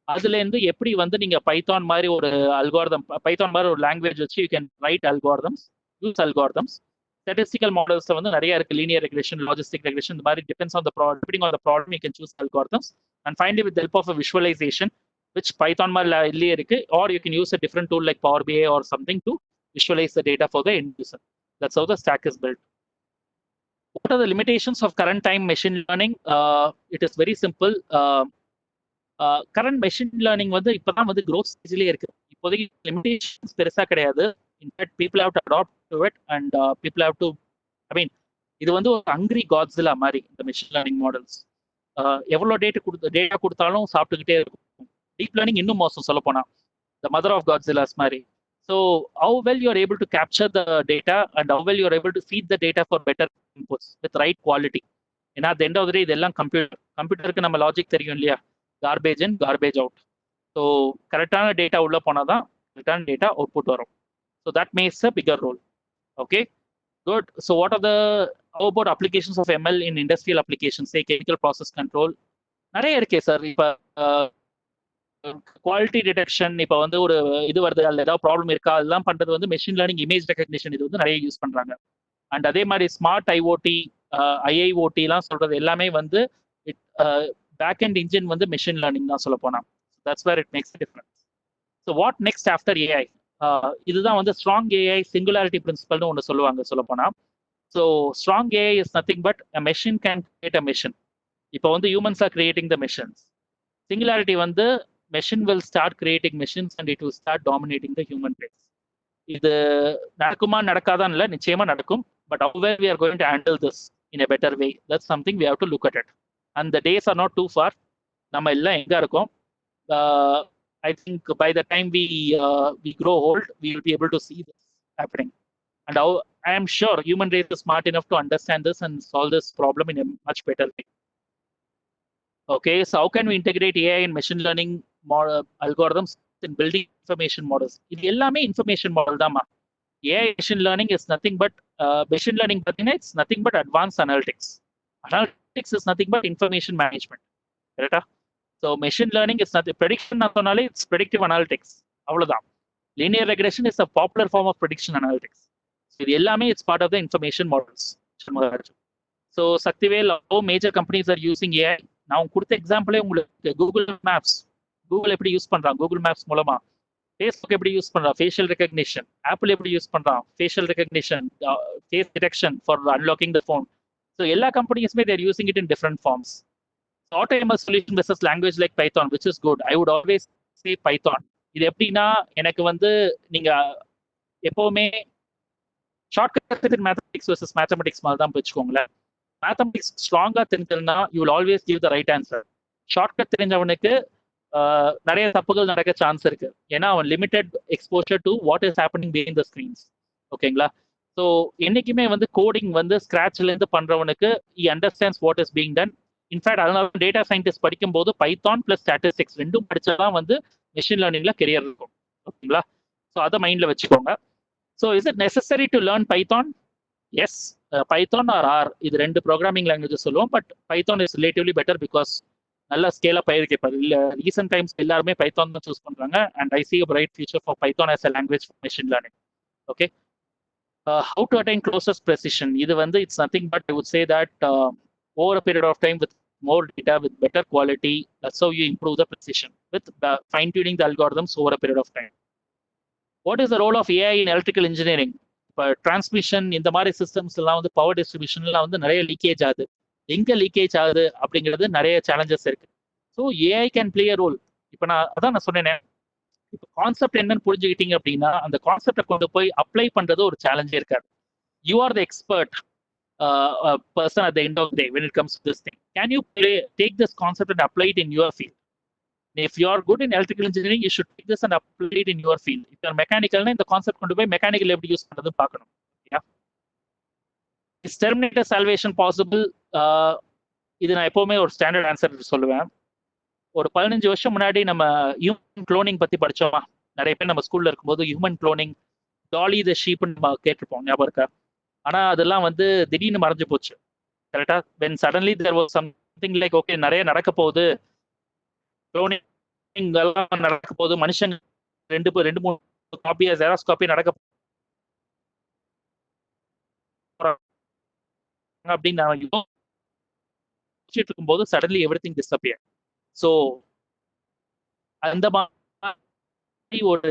அதுல இருந்து எப்படி வந்து நீங்க Python மாதிரி ஒரு அல்காரிதம், பைத்தான் மாதிரி ஒரு லாங்குவேஜ் வச்சு you can write algorithms, use algorithms. Statistical models வந்து நிறைய இருக்கு, linear regression, logistic regression, இந்த மாதிரி depends on the problem. Depending on the problem you can choose algorithms. And finally with the help of a visualization, which Python மாதிரி இல்லையே இருக்கு, or you can use a different tool like Power BI or something to visualize the data for the end user. That's how the stack is built. What are the limitations of current time machine learning? It is very simple. Current machine learning வந்து இப்பதான் வந்து growth stageலயே இருக்கு. இப்போதைக்கு limitations பெருசா கிடையாது. In fact, people have to adopt to it, and people have to, I mean, இது வந்து ஒரு hungry Godzilla மாதிரி இந்த machine learning models. எவ்வளோ டேட்டா கொடுத்தாலும் சாப்பிட்டுக்கிட்டே இருக்கும். டீப் லேர்னிங் இன்னும் மோசம் சொல்ல போனா, the mother of Godzillas மாதிரி. So how well you are able to capture the data and how well you are able to feed the data for better inputs with right quality. ஏன்னா at the end of the day இதெல்லாம் கம்ப்யூட்டருக்கு நம்ம logic தெரியும் இல்லையா, garbage in garbage out. So கரெக்டான data உள்ள போனாதான் கரெக்டான data output வரும். So that makes a bigger role. Okay, good. So what are how about applications of ML in industrial applications, say chemical process control? நிறைய இருக்கே sir. இப்போ quality detection, இப்போ வந்து ஒரு இது வருது, அதில் ஏதாவது ப்ராப்ளம் இருக்கா, அதெல்லாம் பண்றது வந்து மெஷின் லேர்னிங், இமேஜ் ரெகக்னிஷன் இது வந்து நிறைய யூஸ் பண்றாங்க. அண்ட் அதே மாதிரி ஸ்மார்ட் ஐஓடி, ஐஐஓடிலாம் சொல்றது எல்லாமே வந்து பேக் அண்ட் இன்ஜின் வந்து மெஷின் லேர்னிங் தான் சொல்ல போனா. That's where it makes difference. So what next after AI? இதுதான் வந்து ஸ்ட்ராங் ஏஐ சிங்குலாரிட்டி பிரின்சிபல்னு ஒன்று சொல்லுவாங்க சொல்ல போனா. So strong AI is nothing but a machine can create a machine. இப்போ வந்து humans are creating the machines. Singularity வந்து machine will start creating machines and it will start dominating the human race. இது நடக்குமா நடக்காதான் இல்லை, நிச்சயமா நடக்கும். But how well we are going to handle this in a better way, that's something we have to look at it. And the days are not too far. நம்ம எல்லாம் எங்க இருக்கோம்? I think by the time we grow old, we will be able to see this happening. And I am sure human race is smart enough to understand this and solve this problem in a much better way. Okay, so how can we integrate AI and machine learning algorithms in building information models? இது எல்லாமே information model தான்மா. AI machine learning is nothing but machine learning பார்த்தீங்கன்னா it's nothing but advanced analytics. Analytics is nothing but information management. கரெக்டா? So machine learning is nothing, prediction நாலே it's predictive analytics. அவ்வளவுதான். Linear regression is a popular form of prediction analytics. So இது எல்லாமே it's part of the information models. So Saktivel, how major companies are using AI? நான் கொடுத்த எக்ஸாம்பிளே உங்களுக்கு Google maps. Google எப்படி use பண்றாங்க Google maps மூலமா, ஃபேஸ்புக் எப்படி யூஸ் பண்றான் ஃபேஷியல் ரெகக்னிஷன், ஆப்பிள் எப்படி யூஸ் பண்றான் facial recognition, face detection for unlocking the phone. So எல்லா கம்பெனிஸுமே they're using it in different forms. AutoML solution versus language like Python, which is good. I would always say Python. இது எப்படின்னா எனக்கு வந்து நீங்க எப்பவுமே ஷார்ட்கட் மேத்தமெட்டிக்ஸ் வெர்சஸ் மேத்தமெட்டிக்ஸ் மாதிரி தான் வச்சுக்கோங்களேன். மேத்தமெட்டிக்ஸ் ஸ்ட்ராங்கா தெரிஞ்சதுன்னா you will always give the right answer. Shortcut தெரிஞ்சவனுக்கு நிறைய தப்புகள் நடக்க சான்ஸ் இருக்கு. ஏன்னா அவன் limited exposure to what is happening behind the screens. ஓகேங்களா? ஸோ என்னைக்குமே வந்து கோடிங் வந்து ஸ்கிராச்ல இருந்து பண்றவனுக்கு he understands what is being done. In fact அதனால டேட்டா சயின்டிஸ்ட் படிக்கும் போது பைத்தான் பிளஸ் ஸ்டாட்டிஸ்டிக்ஸ் ரெண்டும் படிச்சாதான் வந்து மெஷின் லேர்னிங்ல கெரியர் இருக்கும். ஓகேங்களா? ஸோ அதை மைண்ட்ல வச்சுக்கோங்க. So is it necessary to learn Python? Yes, Python or R இது ரெண்டு ப்ரோக்ராமிங் லாங்குவேஜஸ் சொல்லுவோம். But Python is relatively better because நல்ல ஸ்கேலா ஆயிருக்கு. இப்போ ரீசெண்ட் டைம்ஸ் எல்லாருமே பைத்தான் தான் சூஸ் பண்றாங்க. And I see a bright future for Python as a language for machine learning. Okay. How to attain closest precision? இது வந்து it's nothing but I would say that over a period of time with more data with better quality, that's how you improve the precision with fine tuning the algorithms over a period of time. What is the role of AI in electrical engineering? இப்போ transmission இந்த மாதிரி systems எல்லாம் வந்து power டிஸ்ட்ரிபியூஷன்லாம் வந்து நிறைய leakage ஆகுது. எங்க leakage ஆகுது அப்படிங்கிறது நிறைய சேலஞ்சஸ் இருக்கு. So AI can play a role. இப்போ நான் சொன்னேன், இப்போ கான்செப்ட் என்னன்னு புரிஞ்சுக்கிட்டீங்க அப்படின்னா அந்த கான்செப்டை கொண்டு போய் அப்ளை பண்றது ஒரு சேலஞ்சே இருக்காது. You are the expert person at the end of day when it comes to this thing. Can you take this concept and apply it in your field? If you are good in electrical engineering, you should take this and apply it in your field. If you are mechanical, இந்த concept கொண்டு போய் mechanical எப்படி use பண்றது பார்க்கணும். Is terminator salvation possible? இது நான் எப்பவுமே ஒரு ஸ்டாண்டர்ட் ஆன்சர் சொல்லுவேன். ஒரு 15 வருஷம் முன்னாடி நம்ம ஹியூமன் குளோனிங் பத்தி படிச்சோமா? நிறைய பேர் நம்ம ஸ்கூல்ல இருக்கும்போது ஹியூமன் குளோனிங், டாலி த ஷீப்னு நம்ம கேட்டிருப்போம், ஞாபகம் இருக்கா? ஆனா அதெல்லாம் வந்து திடீர்னு மறைஞ்சு போச்சு. கரெக்டா? when suddenly there was something like okay நிறைய நடக்க போகுது, குளோனிங் எல்லாம் நடக்க போகுது, மனுஷன் 2-3 காப்பி ஜெராக்ஸ் காப்பி நடக்க அப்படின்னு நான் யோசிச்சுட்டு இருக்கும்போது சடன்லி எவ்ரிதிங் டிஸ்அப்பியர். ஸோ அந்த மாதிரி ஒரு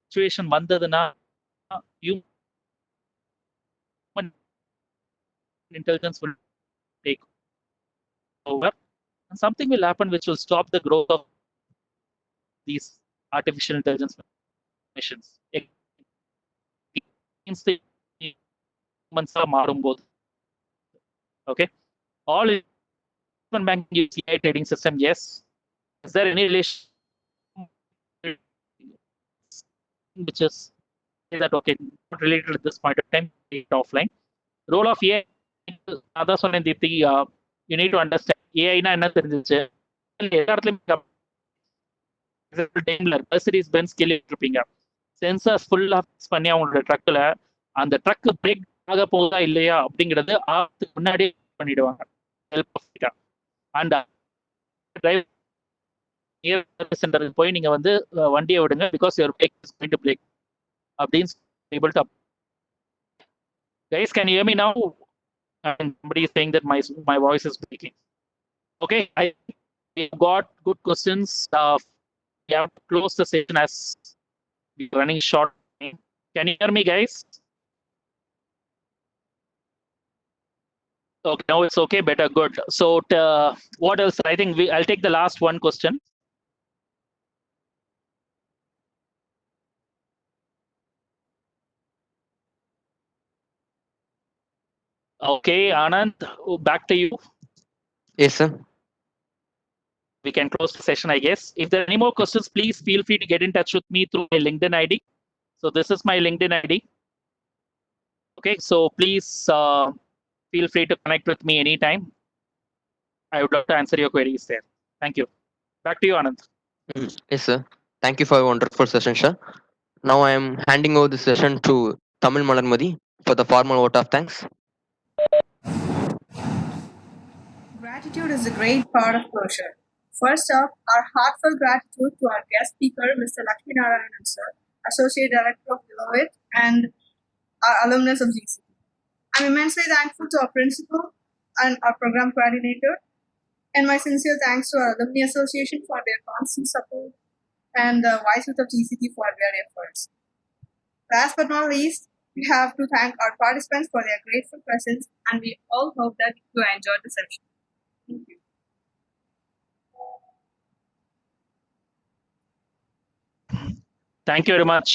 சிச்சுவேஷன் வந்ததுன்னா human intelligence will take over and something will happen which will stop the growth of these artificial intelligence machines. humans மாறும்போது, okay, all investment banking use AI trading system. Yes. Is there any relation which is that okay not related at this point of time, offline? Role of AI, அதான் சொன்னேன் Deepti, you need to understand AI னா என்ன தெரிஞ்சிச்சு. எல்லா இடத்துலயும் Mercedes Benz கேள்விப்பட்டிருப்பீங்க. Sensors ஃபுல்லா பண்ணி அவங்களோட ட்ரக்ல அந்த ட்ரக் பிரேக் ஆக போகுதா இல்லையா அப்படிங்கிறது ஆகிறதுக்கு முன்னாடியே பண்ணிடுவாங்க. அண்ட் நியர் சர்வீஸ் சென்டருக்கு போய் நீங்க வந்து வண்டியை விடுங்க because your break is going to break அப்படின்னு able to. Guys, can you hear me now? And somebody is saying that my voice is breaking. Okay, we got good questions. We have to close the session as we're running short. Can you hear me, guys? Okay, now it's okay, better, good. So what else? I think I'll take the last one question. Okay, Anand, back to you. Yes, sir. We can close the session, I guess. If there are any more questions, please feel free to get in touch with me through my LinkedIn ID. So this is my LinkedIn ID. Okay, so please feel free to connect with me anytime. I would love to answer your queries there. Thank you. Back to you, Anand. Yes, sir. Thank you for a wonderful session, sir. Now I am handing over the session to Tamil Malarmadi for the formal vote of thanks. Gratitude is a great part of closure. First off, our heartfelt gratitude to our guest speaker, Mr. Lakshmi Narayanan, sir, Associate Director of Deloitte, and our alumnus of GCT. I'm immensely thankful to our principal and our program coordinator, and my sincere thanks to our Alumni Association for their constant support and the Vice Youth of GCT for their efforts. Last but not least, we have to thank our participants for their grateful presence, and we all hope that you enjoyed the session. Thank you. Thank you very much,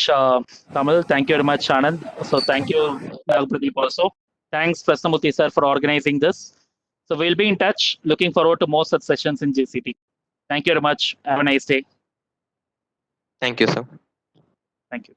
Tamil. Thank you very much, Anand. So thank you, Pradeep also. Thanks, Prasnamuthi sir, for organizing this. So we'll be in touch. Looking forward to more such sessions in GCT. Thank you very much. Have a nice day. Thank you, sir. Thank you.